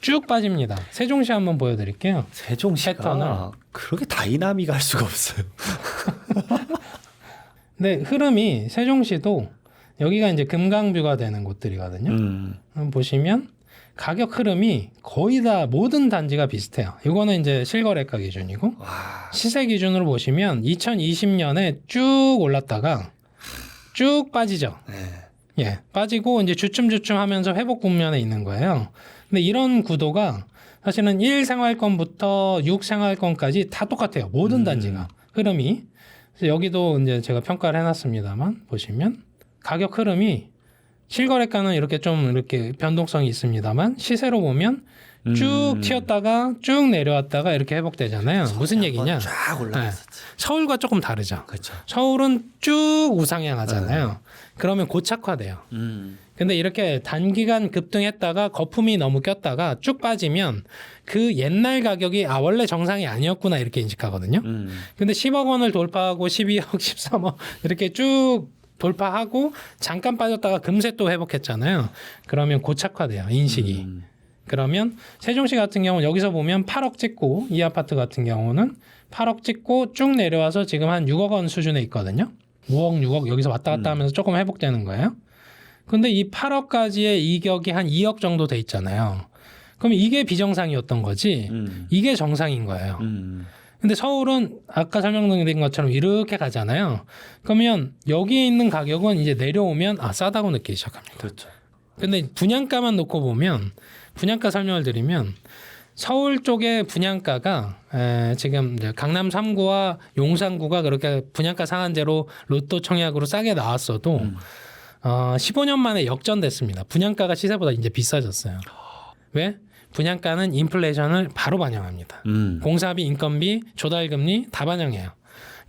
쭉 빠집니다. 세종시 한번 보여드릴게요. 세종시가 패턴을. 그렇게 다이나믹할 수가 없어요. 근데 흐름이 세종시도 여기가 이제 금강뷰가 되는 곳들이거든요. 한번 보시면 가격 흐름이 거의 다 모든 단지가 비슷해요. 이거는 이제 실거래가 기준이고 시세 기준으로 보시면 2020년에 쭉 올랐다가 쭉 빠지죠. 예, 빠지고 이제 주춤주춤 하면서 회복 국면에 있는 거예요. 근데 이런 구도가 사실은 1생활권부터 6생활권까지 다 똑같아요. 모든 단지가 흐름이. 그래서 여기도 이제 제가 평가를 해놨습니다만 보시면 가격 흐름이 실거래가는 이렇게 좀 이렇게 변동성이 있습니다만 시세로 보면 쭉 튀었다가 쭉 내려왔다가 이렇게 회복되잖아요. 무슨 얘기냐? 쫙 올라갔었지. 서울과 조금 다르죠. 그렇죠. 서울은 쭉 우상향하잖아요. 그러면 고착화돼요. 근데 이렇게 단기간 급등했다가 거품이 너무 꼈다가 쭉 빠지면 그 옛날 가격이 원래 정상이 아니었구나 이렇게 인식하거든요. 근데 10억 원을 돌파하고 12억, 13억 이렇게 쭉 돌파하고 잠깐 빠졌다가 금세 또 회복했잖아요. 그러면 고착화돼요. 인식이. 그러면 세종시 같은 경우는 여기서 보면 8억 찍고 이 아파트 같은 경우는 8억 찍고 쭉 내려와서 지금 한 6억 원 수준에 있거든요. 5억, 6억 여기서 왔다 갔다 하면서 조금 회복되는 거예요. 근데 이 8억까지의 이격이 한 2억 정도 돼 있잖아요. 그럼 이게 비정상이었던 거지 이게 정상인 거예요. 근데 서울은 아까 설명드린 것처럼 이렇게 가잖아요. 그러면 여기에 있는 가격은 이제 내려오면 싸다고 느끼기 시작합니다. 그렇죠. 근데 분양가만 놓고 보면 분양가 설명을 드리면 서울 쪽의 분양가가 지금 이제 강남 3구와 용산구가 그렇게 분양가 상한제로 로또 청약으로 싸게 나왔어도 15년 만에 역전됐습니다. 분양가가 시세보다 이제 비싸졌어요. 왜? 분양가는 인플레이션을 바로 반영합니다. 공사비, 인건비, 조달금리 다 반영해요.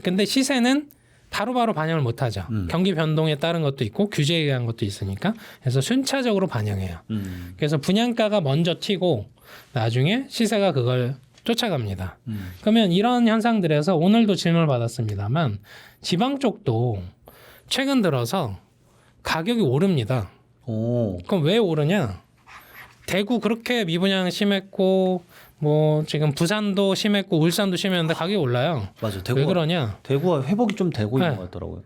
근데 시세는 바로바로 반영을 못하죠. 경기 변동에 따른 것도 있고 규제에 의한 것도 있으니까 그래서 순차적으로 반영해요. 그래서 분양가가 먼저 튀고 나중에 시세가 그걸 쫓아갑니다. 그러면 이런 현상들에서 오늘도 질문을 받았습니다만 지방 쪽도 최근 들어서 가격이 오릅니다. 오. 그럼 왜 오르냐? 대구 그렇게 미분양 심했고 뭐 지금 부산도 심했고 울산도 심했는데 가격이 올라요. 맞아. 왜 그러냐? 대구가 회복이 좀 되고 있는 것 같더라고요.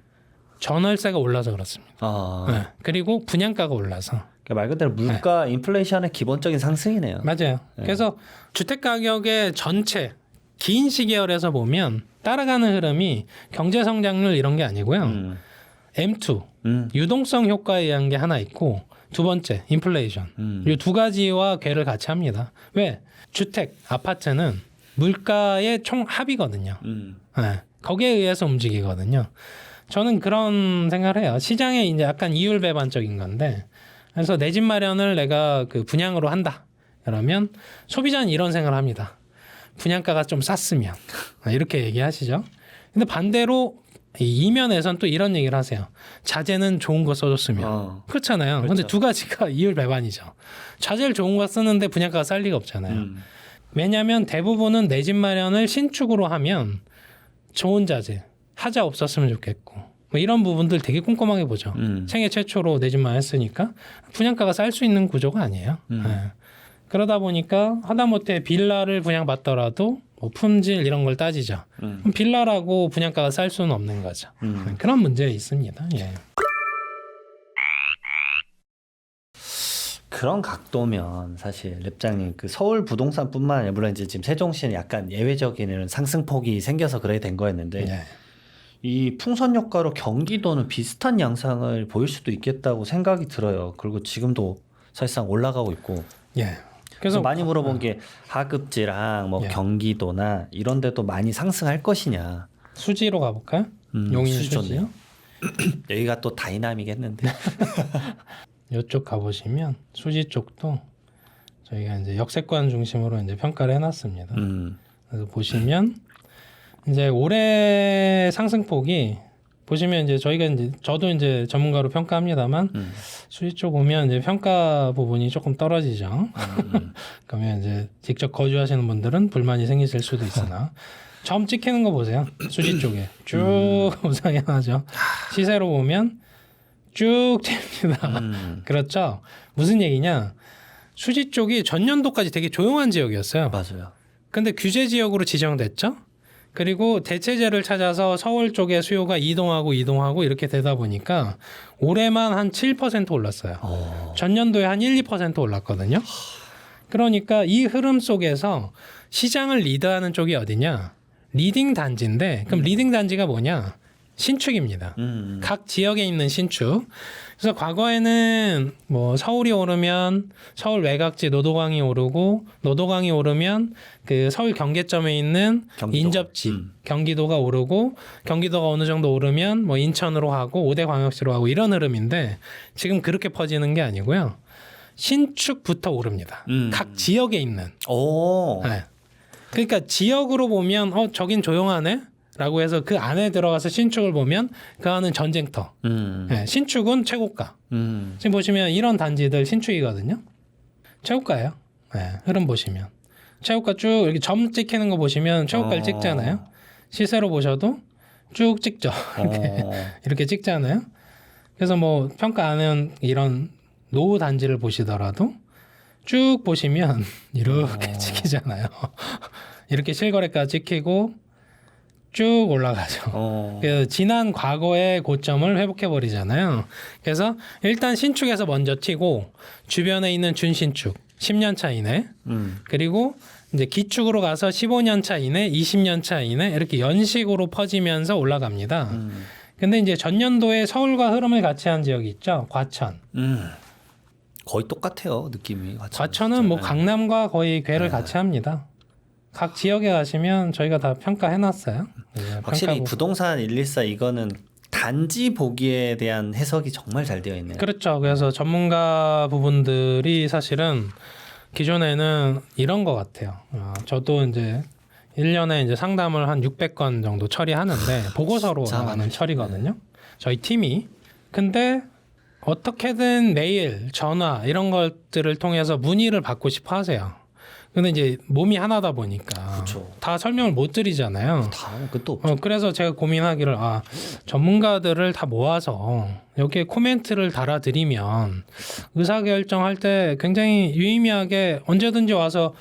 전월세가 올라서 그렇습니다. 네. 그리고 분양가가 올라서. 그러니까 말 그대로 물가 인플레이션의 기본적인 상승이네요. 맞아요. 그래서 주택 가격의 전체 긴 시계열에서 보면 따라가는 흐름이 경제 성장률 이런 게 아니고요. M2 유동성 효과에 의한 게 하나 있고 두 번째 인플레이션 이 두 가지와 궤를 같이 합니다. 왜? 주택, 아파트는 물가의 총 합이거든요. 네. 거기에 의해서 움직이거든요. 저는 그런 생각을 해요. 시장에 이제 약간 이율배반적인 건데, 그래서 내 집 마련을 내가 그 분양으로 한다. 그러면 소비자는 이런 생각을 합니다. 분양가가 좀 쌌으면 이렇게 얘기하시죠. 근데 반대로 이 이면에선 또 이런 얘기를 하세요. 자재는 좋은 거 써줬으면. 그렇잖아요. 그렇죠. 근데 두 가지가 이율배반이죠. 자재를 좋은 거 쓰는데 분양가가 쌀 리가 없잖아요. 왜냐하면 대부분은 내 집 마련을 신축으로 하면 좋은 자재, 하자 없었으면 좋겠고 뭐 이런 부분들 되게 꼼꼼하게 보죠. 생애 최초로 내 집만 했으니까 분양가가 쌀 수 있는 구조가 아니에요. 네. 그러다 보니까 하다못해 빌라를 분양받더라도 뭐 품질 이런 걸 따지죠. 그럼 빌라라고 분양가가 쌀 수는 없는 거죠. 그런 문제 있습니다. 예. 그런 각도면 사실 랩장님 그 서울 부동산뿐만 아니라 물론 이제 지금 세종시는 약간 예외적인 이런 상승폭이 생겨서 그렇게 된 거였는데 예. 이 풍선 효과로 경기도는 비슷한 양상을 보일 수도 있겠다고 생각이 들어요. 그리고 지금도 사실상 올라가고 있고. 예. 그래서 많이 물어본 게 하급지랑 뭐 예. 경기도나 이런 데도 많이 상승할 것이냐. 수지로 가볼까요? 용인 수지 수지요. 여기가 또 다이나믹했는데. 이쪽 가보시면 수지 쪽도 저희가 이제 역세권 중심으로 이제 평가를 해놨습니다. 그래서 보시면 이제 올해 상승폭이 보시면 이제 저희가 이제 저도 이제 전문가로 평가합니다만 수지 쪽 오면 이제 평가 부분이 조금 떨어지죠. 그러면 이제 직접 거주하시는 분들은 불만이 생기실 수도 있으나 처음 찍히는 거 보세요. 수지 쪽에 쭉 우상향하죠. 시세로 보면 쭉 찝니다. 그렇죠. 무슨 얘기냐? 수지 쪽이 전년도까지 되게 조용한 지역이었어요. 맞아요. 근데 규제 지역으로 지정됐죠. 그리고 대체제를 찾아서 서울 쪽에 수요가 이동하고 이렇게 되다 보니까 올해만 한 7% 올랐어요. 전년도에 한 1, 2% 올랐거든요. 그러니까 이 흐름 속에서 시장을 리드하는 쪽이 어디냐? 리딩 단지인데 그럼 리딩 단지가 뭐냐? 신축입니다. 각 지역에 있는 신축. 그래서 과거에는 뭐 서울이 오르면 서울 외곽지 노도강이 오르고 노도강이 오르면 그 서울 경계점에 있는 경기도. 인접지 경기도가 오르고 경기도가 어느 정도 오르면 뭐 인천으로 하고 5대 광역시로 하고 이런 흐름인데 지금 그렇게 퍼지는 게 아니고요. 신축부터 오릅니다. 각 지역에 있는. 오. 네. 그러니까 지역으로 보면 저긴 조용하네. 라고 해서 그 안에 들어가서 신축을 보면 그 안은 전쟁터. 네, 신축은 최고가. 지금 보시면 이런 단지들 신축이거든요. 최고가예요. 네, 흐름 보시면. 최고가 쭉 이렇게 점 찍히는 거 보시면 최고가를 찍잖아요. 시세로 보셔도 쭉 찍죠. 이렇게 찍잖아요. 그래서 뭐 평가 안 하는 이런 노후 단지를 보시더라도 쭉 보시면 이렇게 찍히잖아요. 이렇게 실거래가 찍히고 쭉 올라가죠. 그래서 지난 과거의 고점을 회복해 버리잖아요. 그래서 일단 신축에서 먼저 튀고 주변에 있는 준신축 10년 차 이내 그리고 이제 기축으로 가서 15년 차 이내, 20년 차 이내 이렇게 연식으로 퍼지면서 올라갑니다. 근데 이제 전년도에 서울과 흐름을 같이 한 지역이 있죠. 과천. 거의 똑같아요 느낌이. 과천은 뭐 강남과 거의 궤를 같이 합니다. 각 지역에 가시면 저희가 다 평가해놨어요. 확실히 부동산 114 이거는 단지 보기에 대한 해석이 정말 잘 되어 있네요. 그렇죠. 그래서 전문가 부분들이 사실은 기존에는 이런 것 같아요. 저도 이제 1년에 이제 상담을 한 600건 정도 처리하는데 보고서로 나가는 처리거든요. 저희 팀이. 근데 어떻게든 메일, 전화 이런 것들을 통해서 문의를 받고 싶어 하세요. 근데 이제 몸이 하나다 보니까 그쵸. 다 설명을 못 드리잖아요. 다 끝도 없죠. 그래서 제가 고민하기를 전문가들을 다 모아서 여기에 코멘트를 달아드리면 의사결정할 때 굉장히 유의미하게 언제든지 와서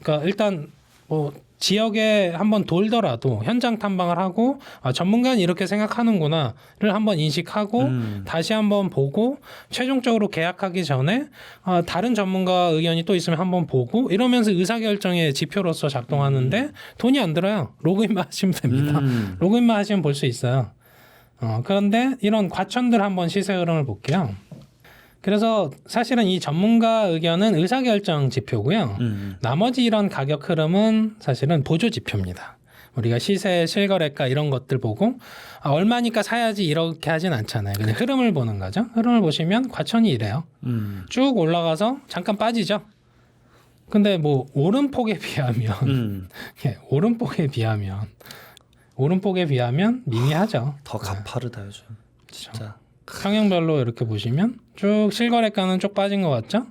그러니까 일단 뭐 지역에 한번 돌더라도 현장 탐방을 하고 전문가는 이렇게 생각하는구나를 한번 인식하고 다시 한번 보고 최종적으로 계약하기 전에 다른 전문가 의견이 또 있으면 한번 보고 이러면서 의사결정의 지표로서 작동하는데 돈이 안 들어요. 로그인만 하시면 됩니다. 로그인만 하시면 볼 수 있어요. 그런데 이런 과천들 한번 시세 흐름을 볼게요. 그래서 사실은 이 전문가 의견은 의사결정 지표고요. 나머지 이런 가격 흐름은 사실은 보조 지표입니다. 우리가 시세, 실거래가 이런 것들 보고 얼마니까 사야지 이렇게 하진 않잖아요. 그냥 흐름을 보는 거죠. 흐름을 보시면 과천이 이래요. 쭉 올라가서 잠깐 빠지죠. 근데 뭐 오름폭에 비하면 예, 오름폭에 비하면 미미하죠. 더 가파르다 요즘. 진짜. 평형별로 이렇게 보시면 쭉 실거래가는 쭉 빠진 것 같죠?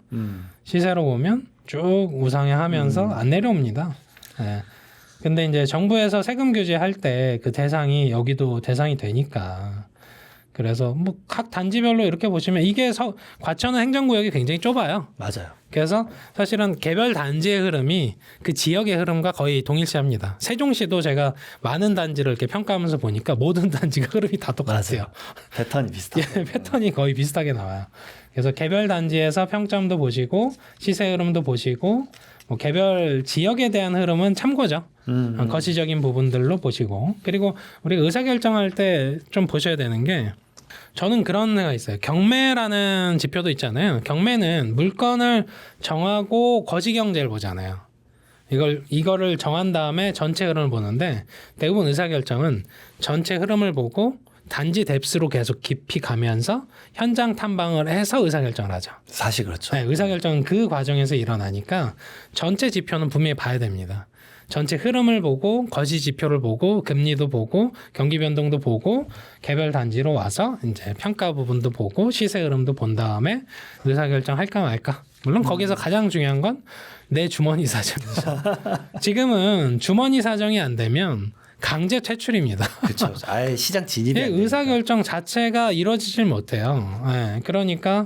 시세로 보면 쭉 우상향하면서 안 내려옵니다. 예. 근데 이제 정부에서 세금 규제할 때 그 대상이 여기도 대상이 되니까 그래서 뭐 각 단지별로 이렇게 보시면 이게 과천은 행정구역이 굉장히 좁아요. 맞아요. 그래서 사실은 개별 단지의 흐름이 그 지역의 흐름과 거의 동일시합니다. 세종시도 제가 많은 단지를 이렇게 평가하면서 보니까 모든 단지가 흐름이 다 똑같아요. 패턴이 비슷해요. 예, 패턴이 거의 비슷하게 나와요. 그래서 개별 단지에서 평점도 보시고 시세 흐름도 보시고 뭐 개별 지역에 대한 흐름은 참고죠. 거시적인 부분들로 보시고 그리고 우리 의사결정할 때 좀 보셔야 되는 게 저는 그런 애가 있어요. 경매라는 지표도 있잖아요. 경매는 물건을 정하고 거시경제를 보잖아요. 이거를 정한 다음에 전체 흐름을 보는데 대부분 의사결정은 전체 흐름을 보고 단지 뎁스로 계속 깊이 가면서 현장 탐방을 해서 의사결정을 하죠. 사실 그렇죠. 네, 의사결정은 그 과정에서 일어나니까 전체 지표는 분명히 봐야 됩니다. 전체 흐름을 보고 거시 지표를 보고 금리도 보고 경기 변동도 보고 개별 단지로 와서 이제 평가 부분도 보고 시세 흐름도 본 다음에 의사결정 할까 말까. 물론 거기서 가장 중요한 건 내 주머니 사정이죠. 지금은 주머니 사정이 안 되면 강제 퇴출입니다. 그렇죠. 아예 시장 진입이 안 되니까. 의사결정 자체가 이루어지질 못해요. 네, 그러니까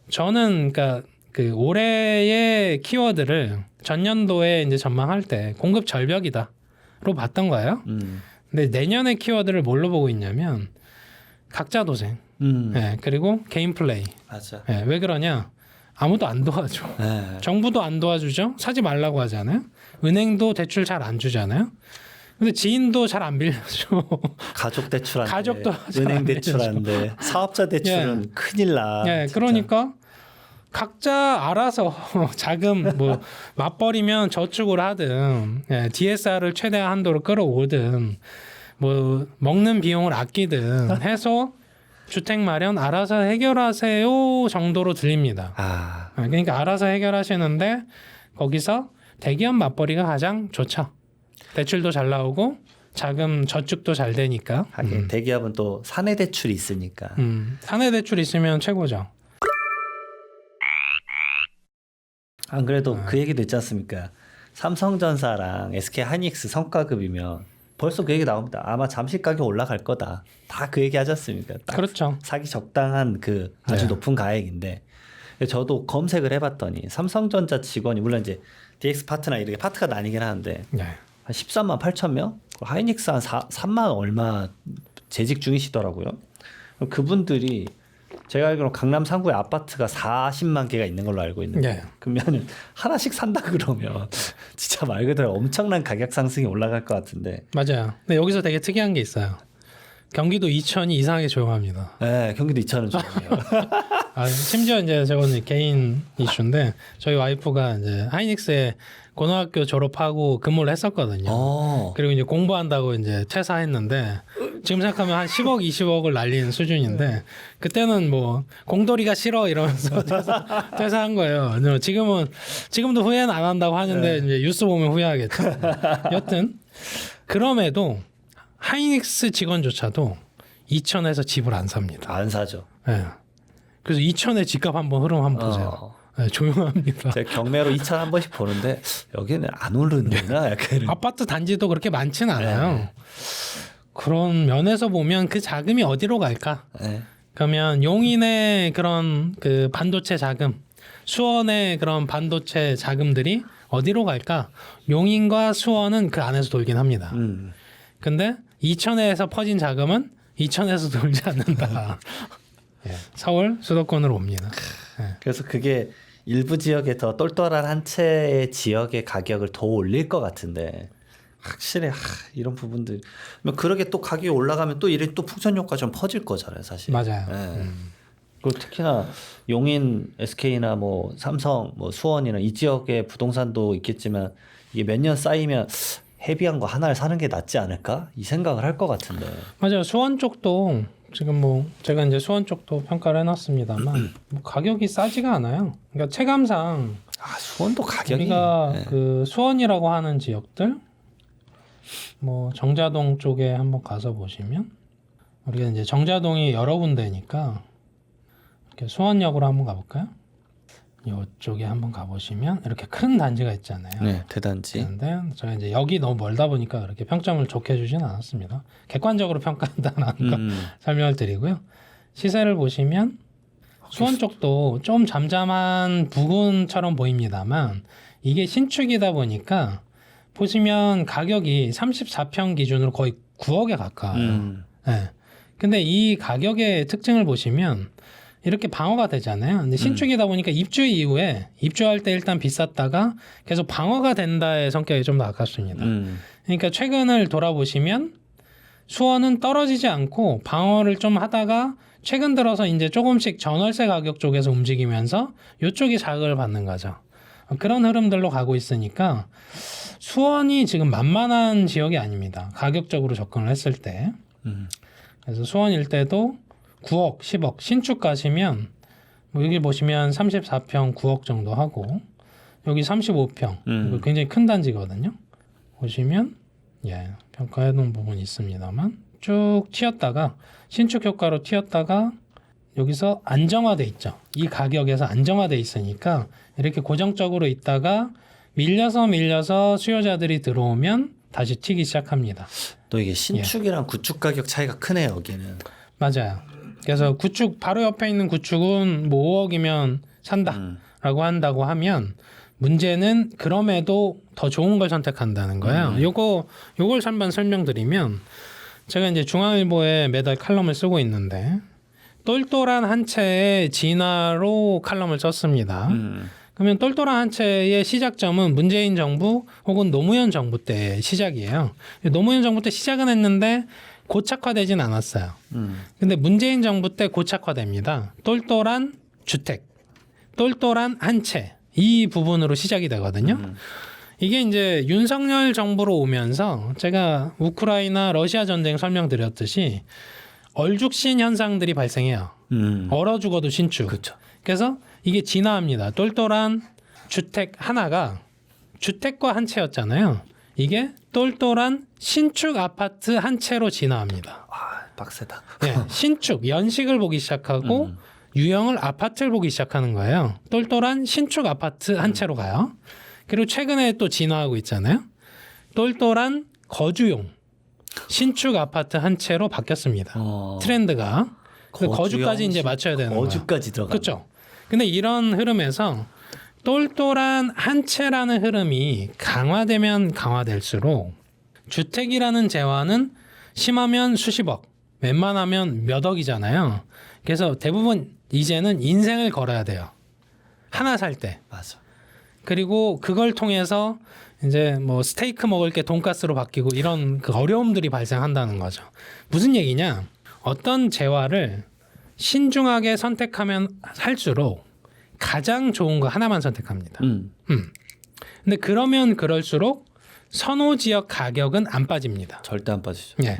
저는 그러니까 그 올해의 키워드를 전년도에 이제 전망할 때 공급 절벽이다로 봤던 거예요. 근데 내년의 키워드를 뭘로 보고 있냐면 각자 도생. 네, 그리고 개인 플레이. 맞아. 네, 왜 그러냐? 아무도 안 도와줘. 네. 정부도 안 도와주죠. 사지 말라고 하잖아요. 은행도 대출 잘 안 주잖아요. 근데 지인도 잘 안 빌려줘. 가족 대출한데, 가족도 잘안 은행 빌려줘. 대출한데, 사업자 대출은 큰일 나. 예, 진짜. 그러니까 각자 알아서 자금 뭐 맞벌이면 저축을 하든 DSR을 최대한 한도로 끌어오든 뭐 먹는 비용을 아끼든 해서 주택 마련 알아서 해결하세요 정도로 들립니다. 그러니까 알아서 해결하시는데 거기서 대기업 맞벌이가 가장 좋죠. 대출도 잘 나오고 자금 저축도 잘 되니까. 하긴 대기업은 또 사내 대출이 있으니까. 사내 대출 있으면 최고죠. 안 그래도 그 얘기도 있지 않습니까? 삼성전자랑 SK 하이닉스 성과급이면 벌써 그 얘기 나옵니다. 아마 잠시 가격 올라갈 거다. 다 그 얘기 하지 않습니까? 딱 그렇죠. 사기 적당한 그 아주 높은 가액인데 저도 검색을 해봤더니 삼성전자 직원이 물론 이제 DX 파트나 이렇게 파트가 나뉘긴 하는데 네. 한 13만 8천 명? 하이닉스 한 3만 얼마 재직 중이시더라고요. 그분들이 제가 알기로 강남 상구에 아파트가 40만 개가 있는 걸로 알고 있는데 네. 그러면 하나씩 산다 그러면 진짜 말 그대로 엄청난 가격 상승이 올라갈 것 같은데. 맞아요. 근데 여기서 되게 특이한 게 있어요. 경기도 이천이 이상하게 조용합니다. 네, 경기도 이천은 조용해요. 심지어 이제 저거는 개인 이슈인데 저희 와이프가 이제 하이닉스에 고등학교 졸업하고 근무를 했었거든요. 그리고 이제 공부한다고 이제 퇴사했는데 지금 생각하면 한 10억, 20억을 날린 수준인데 그때는 뭐 공돌이가 싫어 이러면서 퇴사한 거예요. 지금도 후회는 안 한다고 하는데 이제 뉴스 보면 후회하겠죠. 여튼 그럼에도 하이닉스 직원조차도 이천에서 집을 안 삽니다. 안 사죠. 네. 그래서 이천의 집값 한번 흐름 한번 보세요. 네, 조용합니다. 제가 경매로 2천 한 번씩 보는데 여기는 안 오르는구나. 약간 아파트 단지도 그렇게 많지는 않아요. 그런 면에서 보면 그 자금이 어디로 갈까? 네. 그러면 용인의 그런 그 반도체 자금, 수원의 그런 반도체 자금들이 어디로 갈까? 용인과 수원은 그 안에서 돌긴 합니다. 근데 이천에서 퍼진 자금은 이천에서 돌지 않는다. 서울 수도권으로 옵니다. 그래서 그게 일부 지역에 더 똘똘한 한 채의 지역의 가격을 더 올릴 것 같은데 확실히 이런 부분들 그러게 또 가격이 올라가면 또 이래 또 풍선 효과 좀 퍼질 거잖아요, 사실. 맞아요. 그리고 특히나 용인, SK나 뭐 삼성, 뭐 수원이나 이 지역의 부동산도 있겠지만 이게 몇 년 쌓이면 헤비한 거 하나를 사는 게 낫지 않을까? 이 생각을 할 것 같은데. 맞아요. 수원 쪽도 지금 뭐 제가 이제 수원 쪽도 평가를 해놨습니다만 뭐 가격이 싸지가 않아요. 그러니까 체감상 수원도 가격이 우리가 네. 그 수원이라고 하는 지역들 뭐 정자동 쪽에 한번 가서 보시면 우리가 이제 정자동이 여러 군데니까 이렇게 수원역으로 한번 가볼까요? 이쪽에 한번 가보시면 이렇게 큰 단지가 있잖아요. 네, 대단지. 그런데 제가 이제 여기 너무 멀다 보니까 그렇게 평점을 좋게 주진 않았습니다. 객관적으로 평가한다는 거 설명을 드리고요. 시세를 보시면 수원 쪽도 좀 잠잠한 부근처럼 보입니다만 이게 신축이다 보니까 보시면 가격이 34평 기준으로 거의 9억에 가까워요. 네. 근데 이 가격의 특징을 보시면 이렇게 방어가 되잖아요. 근데 신축이다 보니까 입주 이후에 입주할 때 일단 비쌌다가 계속 방어가 된다의 성격이 좀 더 아깝습니다. 그러니까 최근을 돌아보시면 수원은 떨어지지 않고 방어를 좀 하다가 최근 들어서 이제 조금씩 전월세 가격 쪽에서 움직이면서 이쪽이 자극을 받는 거죠. 그런 흐름들로 가고 있으니까 수원이 지금 만만한 지역이 아닙니다. 가격적으로 접근을 했을 때. 그래서 수원 일대도 9억, 10억 신축 가시면 뭐 여기 보시면 34평 9억 정도 하고 여기 35평 이거 굉장히 큰 단지거든요. 보시면 평가해 놓은 부분이 있습니다만 쭉 튀었다가 신축 효과로 튀었다가 여기서 안정화돼 있죠. 이 가격에서 안정화돼 있으니까 이렇게 고정적으로 있다가 밀려서 수요자들이 들어오면 다시 튀기 시작합니다. 또 이게 신축이랑 구축 가격 차이가 크네요, 여기는. 맞아요. 그래서 구축 바로 옆에 있는 구축은 뭐 5억이면 산다라고 한다고 하면 문제는 그럼에도 더 좋은 걸 선택한다는 거예요. 요걸 한번 설명드리면 제가 이제 중앙일보에 매달 칼럼을 쓰고 있는데 똘똘한 한 채의 진화로 칼럼을 썼습니다. 그러면 똘똘한 한 채의 시작점은 문재인 정부 혹은 노무현 정부 때 시작이에요. 노무현 정부 때 시작은 했는데 고착화되진 않았어요. 근데 문재인 정부 때 고착화됩니다. 똘똘한 주택, 똘똘한 한 채, 이 부분으로 시작이 되거든요. 이게 이제 윤석열 정부로 오면서 제가 우크라이나 러시아 전쟁 설명드렸듯이 얼죽신 현상들이 발생해요. 얼어 죽어도 신축. 그렇죠. 그래서 이게 진화합니다. 똘똘한 주택 하나가 주택과 한 채였잖아요. 이게 똘똘한 신축 아파트 한 채로 진화합니다. 빡세다. 네, 신축 연식을 보기 시작하고 유형을 아파트를 보기 시작하는 거예요. 똘똘한 신축 아파트 한 채로 가요. 그리고 최근에 또 진화하고 있잖아요. 똘똘한 거주용 신축 아파트 한 채로 바뀌었습니다. 트렌드가. 거주까지 이제 맞춰야 되는 거예요. 거주까지 들어가. 그렇죠. 근데 이런 흐름에서 똘똘한 한 채라는 흐름이 강화되면 강화될수록 주택이라는 재화는 심하면 수십억, 웬만하면 몇 억이잖아요. 그래서 대부분 이제는 인생을 걸어야 돼요. 하나 살 때. 맞아. 그리고 그걸 통해서 이제 뭐 스테이크 먹을 게 돈가스로 바뀌고 이런 그 어려움들이 발생한다는 거죠. 무슨 얘기냐? 어떤 재화를 신중하게 선택하면 할수록 가장 좋은 거 하나만 선택합니다. 근데 그러면 그럴수록 선호 지역 가격은 안 빠집니다. 절대 안 빠지죠. 예.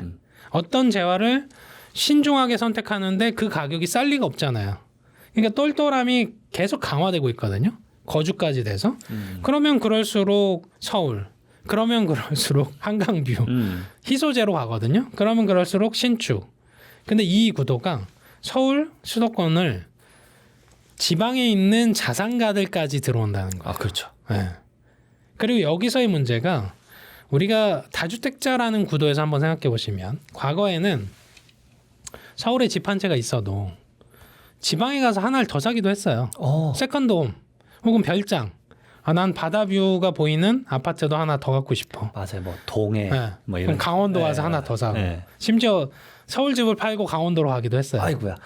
어떤 재화를 신중하게 선택하는데 그 가격이 쌀 리가 없잖아요. 그러니까 똘똘함이 계속 강화되고 있거든요. 거주까지 돼서. 그러면 그럴수록 서울, 그러면 그럴수록 한강뷰, 희소제로 가거든요. 그러면 그럴수록 신축. 근데 이 구도가 서울 수도권을 지방에 있는 자산가들까지 들어온다는 거예요. 아, 그렇죠. 네. 그리고 여기서의 문제가 우리가 다주택자라는 구도에서 한번 생각해 보시면 과거에는 서울에 집 한 채가 있어도 지방에 가서 하나를 더 사기도 했어요. 세컨드홈 혹은 별장. 난 바다뷰가 보이는 아파트도 하나 더 갖고 싶어. 맞아요. 뭐 동해 뭐 그럼 이런. 강원도 와서 하나 더 사고. 네. 심지어 서울 집을 팔고 강원도로 가기도 했어요. 아이고야.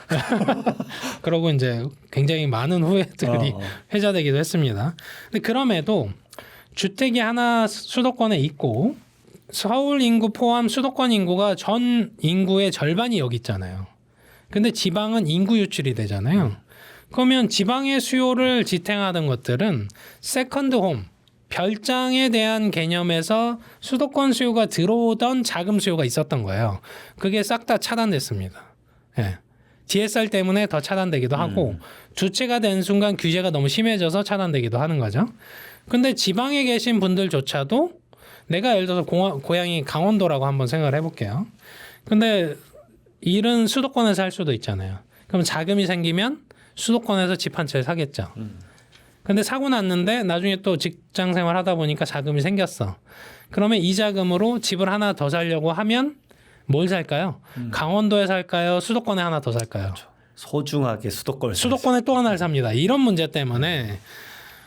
그러고 이제 굉장히 많은 후회들이 회자되기도 했습니다. 근데 그럼에도 주택이 하나 수도권에 있고 서울 인구 포함 수도권 인구가 전 인구의 절반이 여기 있잖아요. 근데 지방은 인구 유출이 되잖아요. 그러면 지방의 수요를 지탱하던 것들은 세컨드 홈 별장에 대한 개념에서 수도권 수요가 들어오던 자금 수요가 있었던 거예요. 그게 싹 다 차단됐습니다. 예. DSR 때문에 더 차단되기도 하고 주체가 된 순간 규제가 너무 심해져서 차단되기도 하는 거죠. 근데 지방에 계신 분들조차도 내가 예를 들어서 고향이 강원도라고 한번 생각을 해볼게요. 근데 일은 수도권에서 할 수도 있잖아요. 그럼 자금이 생기면 수도권에서 집 한 채를 사겠죠. 근데 사고 났는데 나중에 또 직장 생활 하다 보니까 자금이 생겼어. 그러면 이 자금으로 집을 하나 더 살려고 하면 뭘 살까요? 강원도에 살까요? 수도권에 하나 더 살까요? 소중하게 수도권을 수도권에 또 하나를 삽니다. 이런 문제 때문에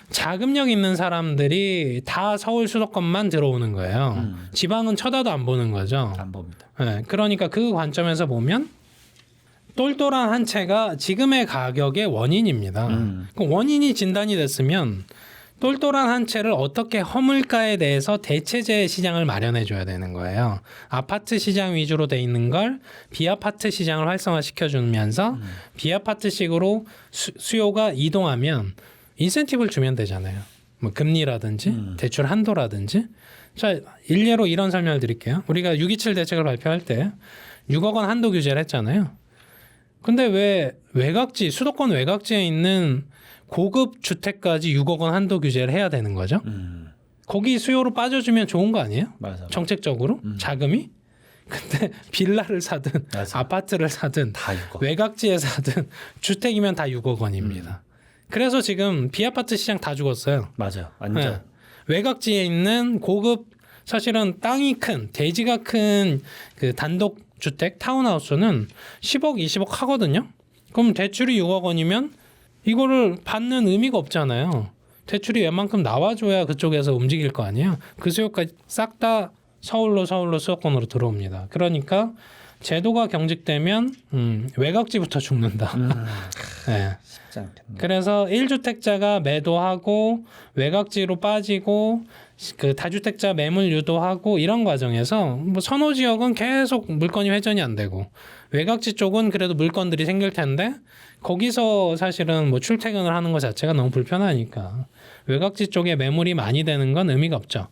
자금력 있는 사람들이 다 서울 수도권만 들어오는 거예요. 지방은 쳐다도 안 보는 거죠. 안 봅니다. 네, 그러니까 그 관점에서 보면 똘똘한 한 채가 지금의 가격의 원인입니다. 그 원인이 진단이 됐으면 똘똘한 한 채를 어떻게 허물까에 대해서 대체재 시장을 마련해 줘야 되는 거예요. 아파트 시장 위주로 돼 있는 걸 비아파트 시장을 활성화시켜 주면서 비아파트식으로 수요가 이동하면 인센티브를 주면 되잖아요. 뭐 금리라든지 대출 한도라든지. 자, 일례로 이런 설명을 드릴게요. 우리가 627 대책을 발표할 때 6억 원 한도 규제를 했잖아요. 근데 왜 외곽지, 수도권 외곽지에 있는 고급 주택까지 6억 원 한도 규제를 해야 되는 거죠? 거기 수요로 빠져주면 좋은 거 아니에요? 맞아. 정책적으로 자금이? 근데 빌라를 사든 맞아. 아파트를 사든 다 이거. 외곽지에 사든 주택이면 다 6억 원입니다. 그래서 지금 비아파트 시장 다 죽었어요. 맞아요. 완전. 네. 외곽지에 있는 고급 사실은 땅이 큰 대지가 큰 그 단독 주택 타운하우스는 10억 20억 하거든요. 그럼 대출이 6억 원이면 이거를 받는 의미가 없잖아요. 대출이 웬만큼 나와줘야 그쪽에서 움직일 거 아니에요. 그 수요까지 싹 다 서울로 수도권으로 들어옵니다. 그러니까 제도가 경직되면 외곽지부터 죽는다. 네. 쉽지 않겠네. 그래서 1주택자가 매도하고 외곽지로 빠지고 그 다주택자 매물 유도하고 이런 과정에서 뭐 선호 지역은 계속 물건이 회전이 안 되고 외곽지 쪽은 그래도 물건들이 생길 텐데 거기서 사실은 뭐 출퇴근을 하는 것 자체가 너무 불편하니까 외곽지 쪽에 매물이 많이 되는 건 의미가 없죠.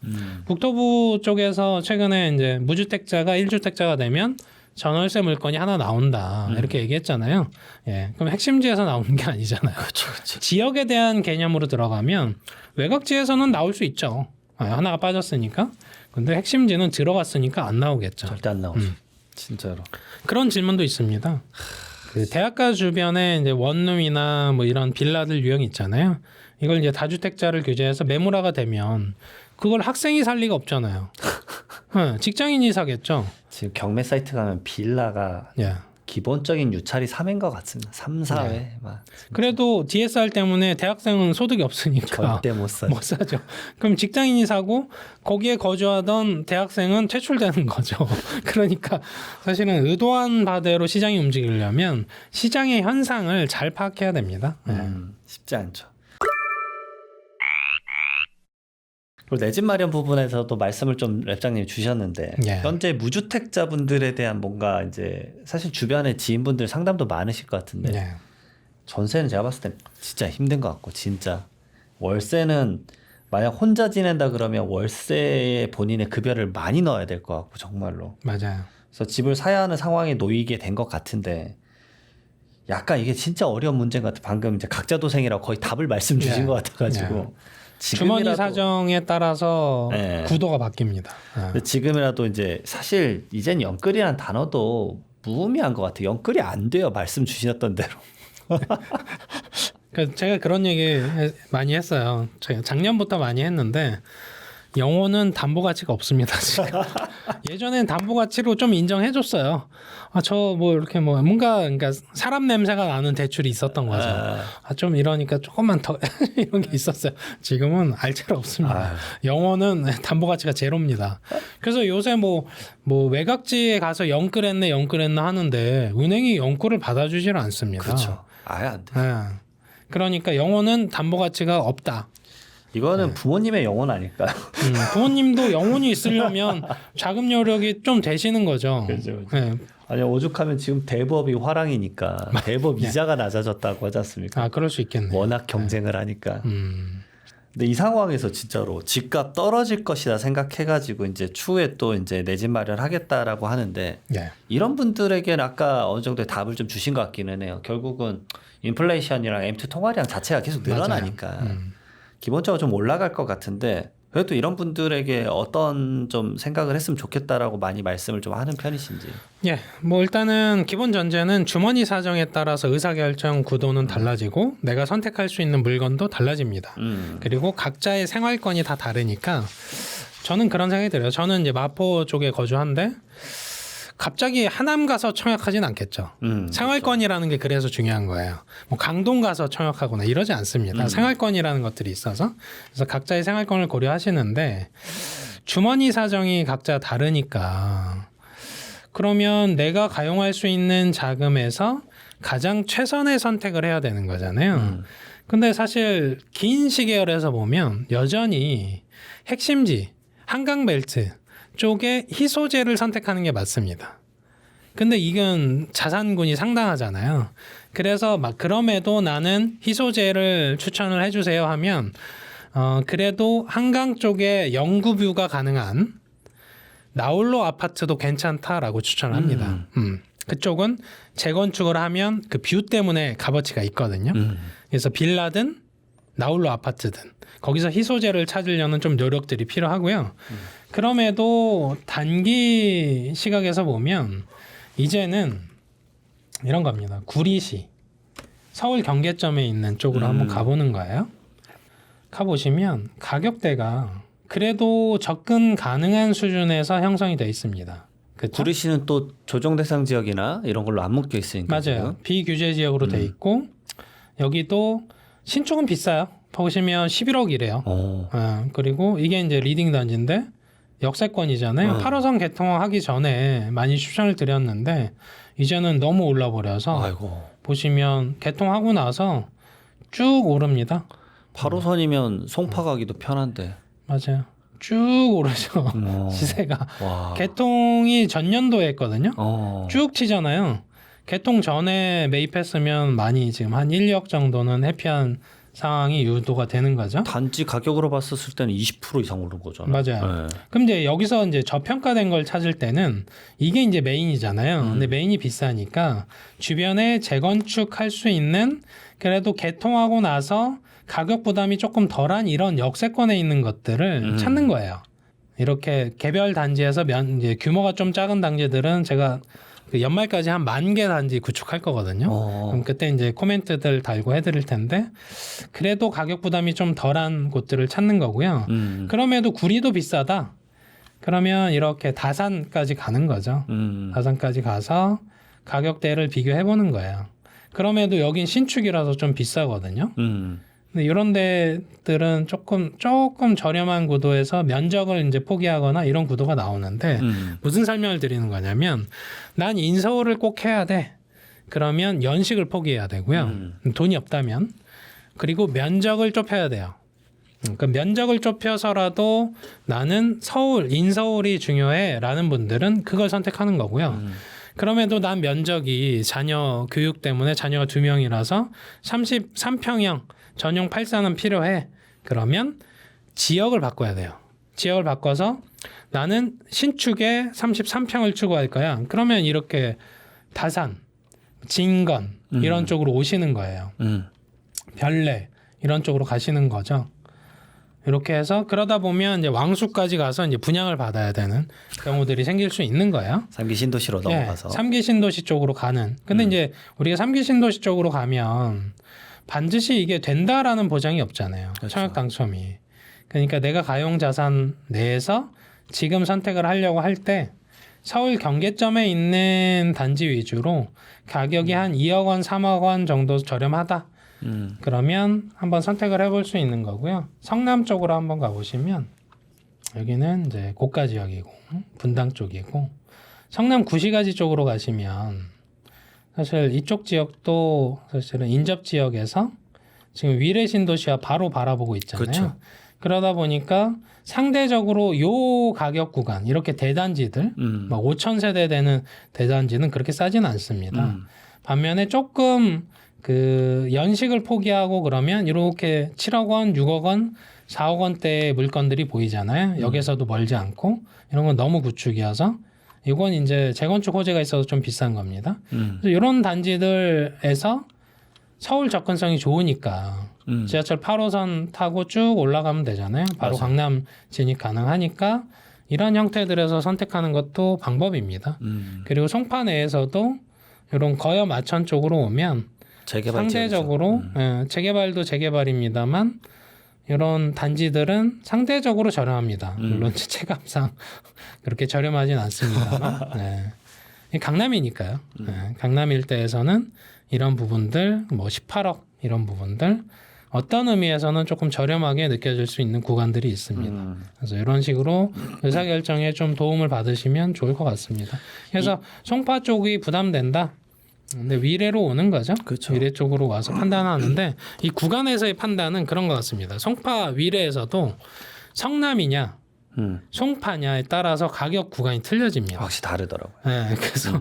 국토부 쪽에서 최근에 이제 무주택자가 1주택자가 되면 전월세 물건이 하나 나온다 이렇게 얘기했잖아요. 예, 그럼 핵심지에서 나오는 게 아니잖아요. 그렇죠, 그렇죠. 지역에 대한 개념으로 들어가면 외곽지에서는 나올 수 있죠. 하나가 빠졌으니까. 근데 핵심지는 들어갔으니까 안 나오겠죠. 절대 안 나오죠. 진짜로. 그런 질문도 있습니다. 그 대학가 주변에 이제 원룸이나 뭐 이런 빌라들 유형이 있잖아요. 이걸 이제 다주택자를 규제해서 매물화가 되면 그걸 학생이 살 리가 없잖아요. 직장인이 사겠죠. 지금 경매 사이트 가면 빌라가 예. 기본적인 유찰이 3회인 것 같습니다. 3, 4회. 막 그래도 DSR 때문에 대학생은 소득이 없으니까 절대 못 사죠. 못 사죠. 그럼 직장인이 사고 거기에 거주하던 대학생은 퇴출되는 거죠. 그러니까 사실은 의도한 바대로 시장이 움직이려면 시장의 현상을 잘 파악해야 됩니다. 쉽지 않죠. 그리고 내 집 마련 부분에서도 말씀을 좀 랩장님이 주셨는데 예. 현재 무주택자분들에 대한 뭔가 이제 사실 주변에 지인분들 상담도 많으실 것 같은데 예. 전세는 제가 봤을 때 진짜 힘든 것 같고 진짜 월세는 만약 혼자 지낸다 그러면 월세에 본인의 급여를 많이 넣어야 될 것 같고 정말로 맞아요. 그래서 집을 사야 하는 상황에 놓이게 된 것 같은데 약간 이게 진짜 어려운 문제인 것 같아. 방금 이제 각자도생이라고 거의 답을 말씀 주신 예. 것 같아가지고 주머니 사정에 따라서 네. 구도가 바뀝니다. 근데 지금이라도 이제 사실 이젠 영끌이라는 단어도 무의미한 것 같아요. 영끌이 안 돼요. 말씀 주셨던 대로. 제가 그런 얘기 많이 했어요. 제가 작년부터 많이 했는데 영혼은 담보 가치가 없습니다. 지금. 예전엔 담보 가치로 좀 인정해줬어요. 저 뭐 이렇게 뭐 뭔가 그러니까 사람 냄새가 나는 대출이 있었던 거죠. 좀 이러니까 조금만 더 이런 게 있었어요. 지금은 알차가 없습니다. 영혼은 담보 가치가 제로입니다. 그래서 요새 뭐 외곽지에 가서 영끌했네 하는데 은행이 영끌을 받아주질 않습니다. 그렇죠. 아예 안 돼. 그러니까 영혼은 담보 가치가 없다. 이거는 부모님의 영혼 아닐까요? 부모님도 영혼이 있으려면 자금 여력이 좀 되시는 거죠. 그렇죠. 네. 아니 오죽하면 지금 대법이 화랑이니까 대법 이자가 낮아졌다고 하지 않습니까? 그럴 수 있겠네요. 워낙 경쟁을 하니까. 근데 이 상황에서 진짜로 집값 떨어질 것이다 생각해가지고 이제 추후에 또 이제 내 집 마련하겠다라고 하는데 네. 이런 분들에게는 아까 어느 정도의 답을 좀 주신 것 같기는 해요. 결국은 인플레이션이랑 M2 통화량 자체가 계속 늘어나니까 기본적으로 좀 올라갈 것 같은데 그래도 이런 분들에게 어떤 좀 생각을 했으면 좋겠다라고 많이 말씀을 좀 하는 편이신지. 예, 뭐 일단은 기본 전제는 주머니 사정에 따라서 의사결정 구도는 달라지고 내가 선택할 수 있는 물건도 달라집니다. 그리고 각자의 생활권이 다 다르니까 저는 그런 생각이 들어요. 저는 이제 마포 쪽에 거주한데 갑자기 하남 가서 청약하진 않겠죠. 생활권이라는 게 그래서 중요한 거예요. 뭐 강동 가서 청약하거나 이러지 않습니다. 생활권이라는 것들이 있어서 그래서 각자의 생활권을 고려하시는데 주머니 사정이 각자 다르니까 그러면 내가 가용할 수 있는 자금에서 가장 최선의 선택을 해야 되는 거잖아요. 근데 사실 긴 시계열에서 보면 여전히 핵심지 한강벨트 쪽에 희소재를 선택하는 게 맞습니다. 근데 이건 자산군이 상당하잖아요. 그래서 막 그럼에도 나는 희소재를 추천을 해주세요 하면 그래도 한강 쪽에 영구뷰가 가능한 나홀로 아파트도 괜찮다라고 추천합니다. 그쪽은 재건축을 하면 그 뷰 때문에 값어치가 있거든요. 그래서 빌라든 나홀로 아파트든 거기서 희소재를 찾으려는 좀 노력들이 필요하고요. 그럼에도 단기 시각에서 보면 이제는 이런 겁니다. 구리시 서울 경계점에 있는 쪽으로 한번 가보는 거예요. 가보시면 가격대가 그래도 접근 가능한 수준에서 형성이 되어 있습니다. 그쵸? 구리시는 또 조정 대상 지역이나 이런 걸로 안 묶여 있으니까. 맞아요. 지금. 비규제 지역으로 돼 있고 여기도 신축은 비싸요. 보시면 11억이래요. 그리고 이게 이제 리딩 단지인데 역세권이잖아요. 8호선 개통하기 전에 많이 추천을 드렸는데 이제는 너무 올라 버려서 아이고. 보시면 개통하고 나서 쭉 오릅니다. 8호선이면 송파 가기도 편한데. 맞아요. 쭉 오르죠. 시세가. 와. 개통이 전년도에 했거든요. 쭉 치잖아요. 개통 전에 매입했으면 많이 지금 한 1억 정도는 회피한 상황이 유도가 되는 거죠. 단지 가격으로 봤었을 때는 20% 이상 오른 거잖아요. 맞아요. 그럼 이제 여기서 이제 저평가된 걸 찾을 때는 이게 이제 메인이잖아요. 근데 메인이 비싸니까 주변에 재건축할 수 있는 그래도 개통하고 나서 가격 부담이 조금 덜한 이런 역세권에 있는 것들을 찾는 거예요. 이렇게 개별 단지에서 이제 규모가 좀 작은 단지들은 제가 그 연말까지 한 10,000개 단지 구축할 거거든요. 그럼 그때 이제 코멘트들 달고 해드릴 텐데 그래도 가격 부담이 좀 덜한 곳들을 찾는 거고요. 그럼에도 구리도 비싸다. 그러면 이렇게 다산까지 가는 거죠. 다산까지 가서 가격대를 비교해 보는 거예요. 그럼에도 여긴 신축이라서 좀 비싸거든요. 근데 이런 데들은 조금 저렴한 구도에서 면적을 이제 포기하거나 이런 구도가 나오는데 무슨 설명을 드리는 거냐면 난 인서울을 꼭 해야 돼. 그러면 연식을 포기해야 되고요. 돈이 없다면. 그리고 면적을 좁혀야 돼요. 그러니까 면적을 좁혀서라도 나는 서울, 인서울이 중요해 라는 분들은 그걸 선택하는 거고요. 그럼에도 난 면적이 자녀 교육 때문에 자녀가 2명이라서 33평형 전용 8사는 필요해. 그러면 지역을 바꿔야 돼요. 지역을 바꿔서 나는 신축에 33평을 추구할 거야. 그러면 이렇게 다산, 진건 이런 쪽으로 오시는 거예요. 별내 이런 쪽으로 가시는 거죠. 이렇게 해서 그러다 보면 이제 왕수까지 가서 이제 분양을 받아야 되는 경우들이 생길 수 있는 거예요. 3기 신도시로 넘어가서. 3기 신도시 쪽으로 가는. 근데 이제 우리가 3기 신도시 쪽으로 가면 반드시 이게 된다라는 보장이 없잖아요. 그렇죠. 청약 당첨이. 그러니까 내가 가용 자산 내에서 지금 선택을 하려고 할 때 서울 경계점에 있는 단지 위주로 가격이 한 2억 원, 3억 원 정도 저렴하다. 그러면 한번 선택을 해볼 수 있는 거고요. 성남 쪽으로 한번 가보시면 여기는 이제 고가 지역이고 분당 쪽이고 성남 구시가지 쪽으로 가시면 사실 이쪽 지역도 사실은 인접 지역에서 지금 위례 신도시와 바로 바라보고 있잖아요. 그렇죠. 그러다 보니까 상대적으로 요 가격 구간 이렇게 대단지들 막 5,000세대 되는 대단지는 그렇게 싸진 않습니다. 반면에 조금 그 연식을 포기하고 그러면 이렇게 7억 원, 6억 원, 4억 원대의 물건들이 보이잖아요. 여기서도 멀지 않고 이런 건 너무 구축이어서 이건 이제 재건축 호재가 있어서 좀 비싼 겁니다. 그래서 이런 단지들에서 서울 접근성이 좋으니까 지하철 8호선 타고 쭉 올라가면 되잖아요. 바로 맞아요. 강남 진입 가능하니까 이런 형태들에서 선택하는 것도 방법입니다. 그리고 송파 내에서도 이런 거여 마천 쪽으로 오면 재개발 상대적으로 재개발도 재개발입니다만 이런 단지들은 상대적으로 저렴합니다. 물론 체감상 그렇게 저렴하진 않습니다만 네. 강남이니까요. 강남 일대에서는 이런 부분들 뭐 18억 이런 부분들 어떤 의미에서는 조금 저렴하게 느껴질 수 있는 구간들이 있습니다. 그래서 이런 식으로 의사결정에 좀 도움을 받으시면 좋을 것 같습니다. 그래서 송파 쪽이 부담된다. 근데 위례로 오는 거죠. 그렇죠. 위례 쪽으로 와서 판단하는데 이 구간에서의 판단은 그런 것 같습니다. 송파 위례에서도 성남이냐 송파냐에 따라서 가격 구간이 틀려집니다. 확실히 다르더라고요. 네, 그래서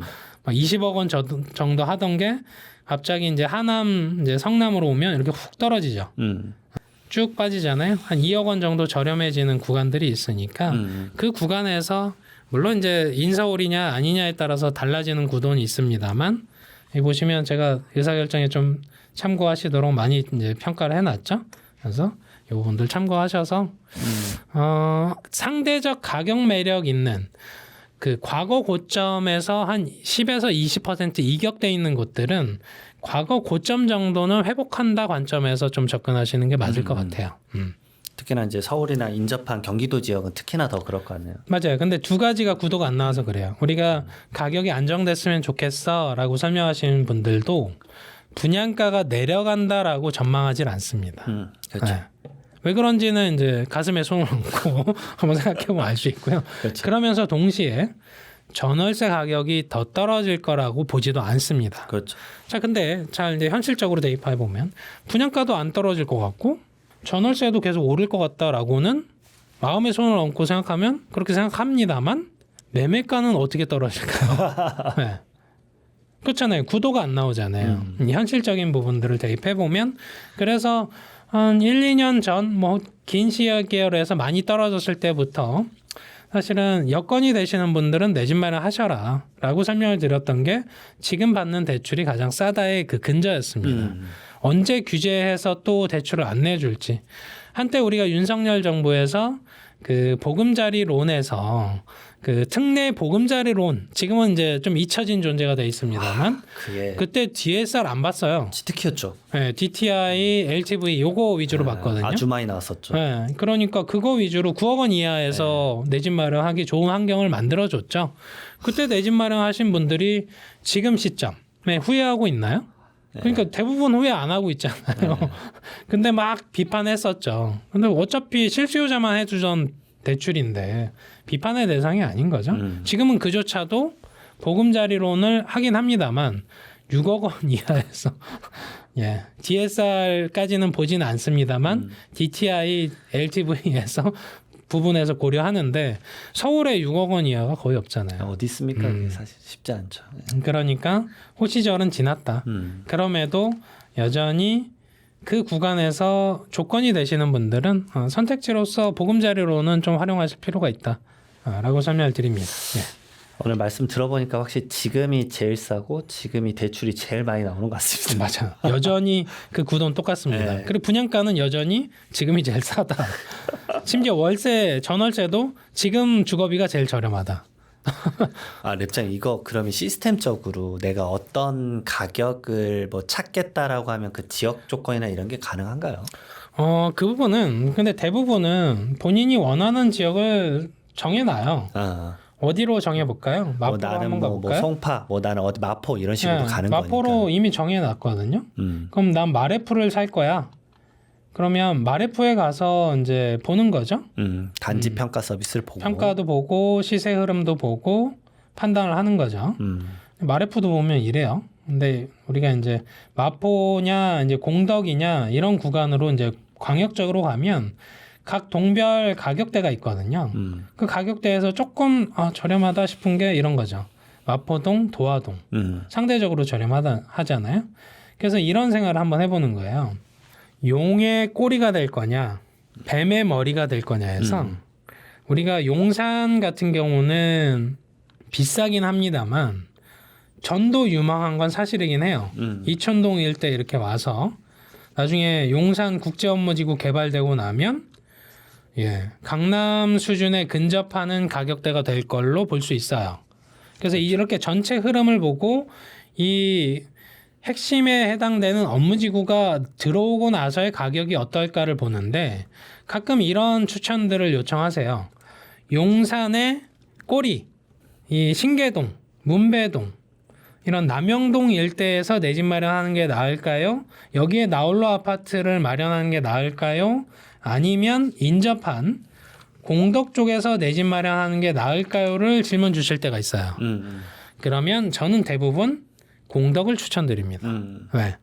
막 20억 원 정도 하던 게 갑자기 이제 하남 이제 성남으로 오면 이렇게 훅 떨어지죠. 쭉 빠지잖아요. 한 2억 원 정도 저렴해지는 구간들이 있으니까 그 구간에서 물론 이제 인서울이냐 아니냐에 따라서 달라지는 구도는 있습니다만 여기 보시면 제가 의사결정에 좀 참고하시도록 많이 이제 평가를 해놨죠. 그래서 이 부분들 참고하셔서 상대적 가격 매력 있는 그 과거 고점에서 한 10에서 20% 이격돼 있는 곳들은 과거 고점 정도는 회복한다 관점에서 좀 접근하시는 게 맞을 것 같아요. 특히나 이제 서울이나 인접한 경기도 지역은 특히나 더 그럴 것 같네요. 맞아요. 근데 두 가지가 구도가 안 나와서 그래요. 우리가 가격이 안정됐으면 좋겠어라고 설명하시는 분들도 분양가가 내려간다라고 전망하지 않습니다. 그렇죠. 네. 왜 그런지는 이제 가슴에 손을 얹고 한번 생각해보면 알 수 있고요. 그렇죠. 그러면서 동시에 전월세 가격이 더 떨어질 거라고 보지도 않습니다. 그렇죠. 자, 근데 잘 이제 현실적으로 대입해 보면 분양가도 안 떨어질 것 같고 전월세도 계속 오를 것 같다라고는 마음에 손을 얹고 생각하면 그렇게 생각합니다만 매매가는 어떻게 떨어질까요? 네. 그렇잖아요. 구도가 안 나오잖아요. 현실적인 부분들을 대입해 보면 그래서 한 1, 2년 전 뭐 긴 시기열에서 많이 떨어졌을 때부터 사실은 여건이 되시는 분들은 내 집 마련하셔라 라고 설명을 드렸던 게 지금 받는 대출이 가장 싸다의 그 근저였습니다. 언제 규제해서 또 대출을 안 내줄지. 한때 우리가 윤석열 정부에서 그 보금자리 론에서 그 특례 보금자리 론 지금은 이제 좀 잊혀진 존재가 돼 있습니다만 그게 그때 DSR 안 봤어요. 치트키였죠. 네, DTI, LTV 요거 위주로 봤거든요. 아주 많이 나왔었죠. 네, 그러니까 그거 위주로 9억 원 이하에서 내 집 마련하기 좋은 환경을 만들어줬죠. 그때 내 집 마련하신 분들이 지금 시점에 후회하고 있나요? 그러니까 대부분 후회 안 하고 있잖아요. 근데 막 비판했었죠. 근데 어차피 실수요자만 해주던 대출인데 비판의 대상이 아닌 거죠. 지금은 그조차도 보금자리론을 하긴 합니다만 6억 원 이하에서 예, DSR까지는 보지는 않습니다만 DTI, LTV에서 부분에서 고려하는데 서울에 6억 원 이하가 거의 없잖아요. 어디 있습니까? 그게 사실 쉽지 않죠. 그러니까 호시절은 지났다. 그럼에도 여전히 그 구간에서 조건이 되시는 분들은 선택지로서 보금자리로는 좀 활용하실 필요가 있다라고 설명을 드립니다. 예. 오늘 말씀 들어보니까 확실히 지금이 제일 싸고 지금이 대출이 제일 많이 나오는 것 같습니다. 맞아. 여전히 그 구도는 똑같습니다. 네. 그리고 분양가는 여전히 지금이 제일 싸다. 심지어 월세, 전월세도 지금 주거비가 제일 저렴하다. 아, 랩장 이거 그러면 시스템적으로 내가 어떤 가격을 뭐 찾겠다라고 하면 그 지역 조건이나 이런 게 가능한가요? 그 부분은 근데 대부분은 본인이 원하는 지역을 정해놔요. 어디로 정해볼까요? 마포로 나는 한번 뭐 가볼까요? 송파, 뭐 나는 어디 마포 이런 식으로 가는 마포로 거니까. 이미 정해놨거든요. 그럼 난 마레프를 살 거야. 그러면 마레프에 가서 이제 보는 거죠. 단지 평가 서비스를 보고. 평가도 보고 시세 흐름도 보고 판단을 하는 거죠. 마레프도 보면 이래요. 근데 우리가 이제 마포냐 이제 공덕이냐 이런 구간으로 이제 광역적으로 가면 각 동별 가격대가 있거든요. 그 가격대에서 조금 저렴하다 싶은 게 이런 거죠. 마포동, 도화동 상대적으로 저렴하다 하잖아요. 그래서 이런 생각을 한번 해보는 거예요. 용의 꼬리가 될 거냐, 뱀의 머리가 될 거냐 해서 우리가 용산 같은 경우는 비싸긴 합니다만 전도 유망한 건 사실이긴 해요. 이촌동 일대 이렇게 와서 나중에 용산 국제업무지구 개발되고 나면 강남 수준에 근접하는 가격대가 될 걸로 볼 수 있어요. 그래서 이렇게 전체 흐름을 보고 이 핵심에 해당되는 업무지구가 들어오고 나서의 가격이 어떨까를 보는데 가끔 이런 추천들을 요청하세요. 용산의 꼬리, 이 신계동, 문배동 이런 남영동 일대에서 내 집 마련하는 게 나을까요? 여기에 나홀로 아파트를 마련하는 게 나을까요? 아니면 인접한 공덕 쪽에서 내 집 마련하는 게 나을까요?를 질문 주실 때가 있어요. 그러면 저는 대부분 공덕을 추천드립니다. 왜?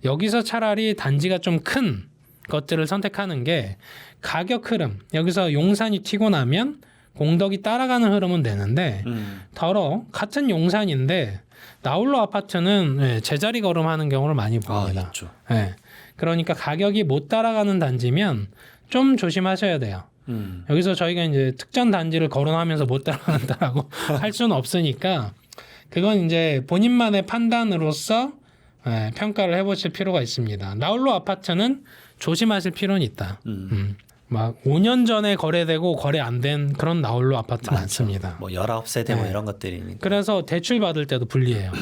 여기서 차라리 단지가 좀 큰 것들을 선택하는 게 가격 흐름, 여기서 용산이 튀고 나면 공덕이 따라가는 흐름은 되는데 더러 같은 용산인데 나홀로 아파트는 제자리 걸음하는 경우를 많이 봅니다. 있죠. 그러니까 가격이 못 따라가는 단지면 좀 조심하셔야 돼요. 여기서 저희가 이제 특정 단지를 거론하면서 못 따라간다라고 할 수는 없으니까 그건 이제 본인만의 판단으로서 평가를 해보실 필요가 있습니다. 나홀로 아파트는 조심하실 필요는 있다. 막 5년 전에 거래되고 거래 안 된 그런 나홀로 아파트 많습니다. 뭐 19세대 뭐 이런 것들이니까. 그래서 대출 받을 때도 불리해요.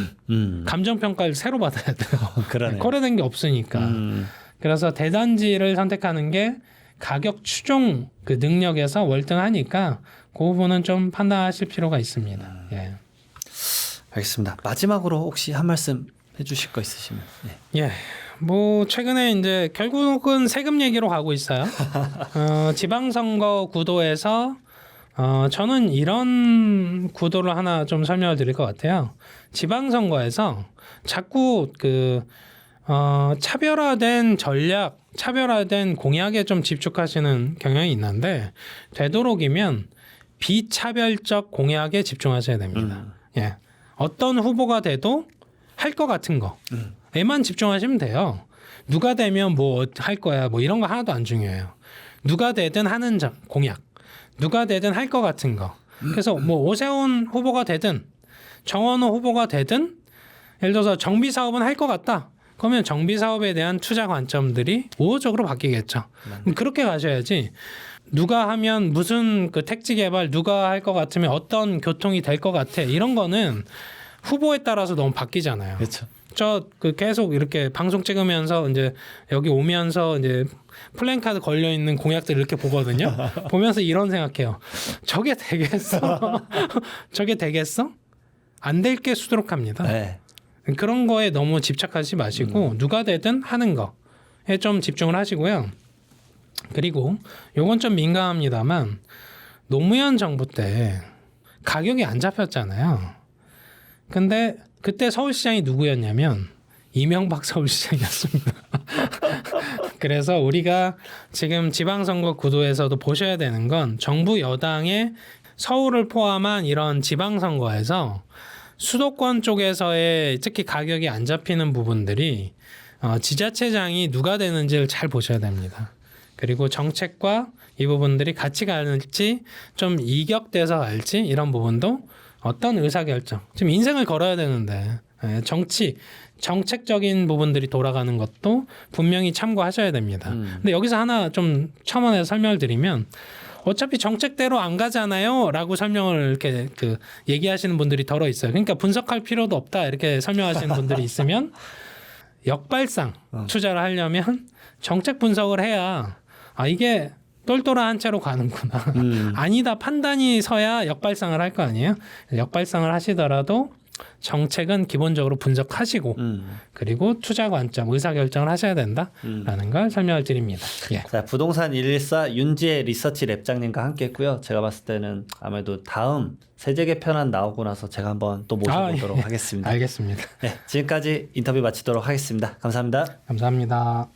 감정 평가를 새로 받아야 돼요. 그러네요. 거래된 게 없으니까. 그래서 대단지를 선택하는 게 가격 추종 그 능력에서 월등하니까 그 부분은 좀 판단하실 필요가 있습니다. 알겠습니다. 마지막으로 혹시 한 말씀 해주실 거 있으시면. 뭐 최근에 이제 결국은 세금 얘기로 가고 있어요. 지방선거 구도에서 저는 이런 구도를 하나 좀 설명을 드릴 것 같아요. 지방선거에서 자꾸 차별화된 전략, 차별화된 공약에 좀 집중하시는 경향이 있는데 되도록이면 비차별적 공약에 집중하셔야 됩니다. 어떤 후보가 돼도 할 것 같은 거에만 집중하시면 돼요. 누가 되면 뭐 할 거야 뭐 이런 거 하나도 안 중요해요. 누가 되든 하는 공약, 누가 되든 할 것 같은 거. 그래서 뭐 오세훈 후보가 되든 정원호 후보가 되든 예를 들어서 정비 사업은 할 것 같다. 그러면 정비 사업에 대한 투자 관점들이 우호적으로 바뀌겠죠. 그렇게 가셔야지. 누가 하면 무슨 그 택지 개발 누가 할 것 같으면 어떤 교통이 될 것 같아 이런 거는 후보에 따라서 너무 바뀌잖아요. 그렇죠. 저 계속 이렇게 방송 찍으면서 이제 여기 오면서 이제 플랜카드 걸려 있는 공약들 이렇게 보거든요. 보면서 이런 생각해요. 저게 되겠어? 저게 되겠어? 안 될 게 수두룩합니다. 그런 거에 너무 집착하지 마시고 누가 되든 하는 거에 좀 집중을 하시고요. 그리고 요건 좀 민감합니다만 노무현 정부 때 가격이 안 잡혔잖아요. 근데 그때 서울시장이 누구였냐면 이명박 서울시장이었습니다. 그래서 우리가 지금 지방선거 구도에서도 보셔야 되는 건 정부 여당의 서울을 포함한 이런 지방선거에서 수도권 쪽에서의 특히 가격이 안 잡히는 부분들이 지자체장이 누가 되는지를 잘 보셔야 됩니다. 그리고 정책과 이 부분들이 같이 갈지 좀 이격돼서 갈지 이런 부분도 어떤 의사결정 지금 인생을 걸어야 되는데 정책적인 부분들이 돌아가는 것도 분명히 참고하셔야 됩니다. 근데 여기서 하나 좀 첨언해서 설명을 드리면 어차피 정책대로 안 가잖아요 라고 설명을 이렇게 얘기하시는 분들이 덜어 있어요. 그러니까 분석할 필요도 없다 이렇게 설명하시는 분들이 있으면 역발상 투자를 하려면 정책 분석을 해야 이게 똘똘한 채로 가는구나. 아니다 판단이 서야 역발상을 할 거 아니에요. 역발상을 하시더라도 정책은 기본적으로 분석하시고 그리고 투자 관점, 의사결정을 하셔야 된다라는 걸 설명을 드립니다. 자, 부동산 114 윤지혜 리서치 랩장님과 함께했고요. 제가 봤을 때는 아무래도 다음 세제 개편안 나오고 나서 제가 한번 또 모셔보도록 하겠습니다. 알겠습니다. 지금까지 인터뷰 마치도록 하겠습니다. 감사합니다. 감사합니다.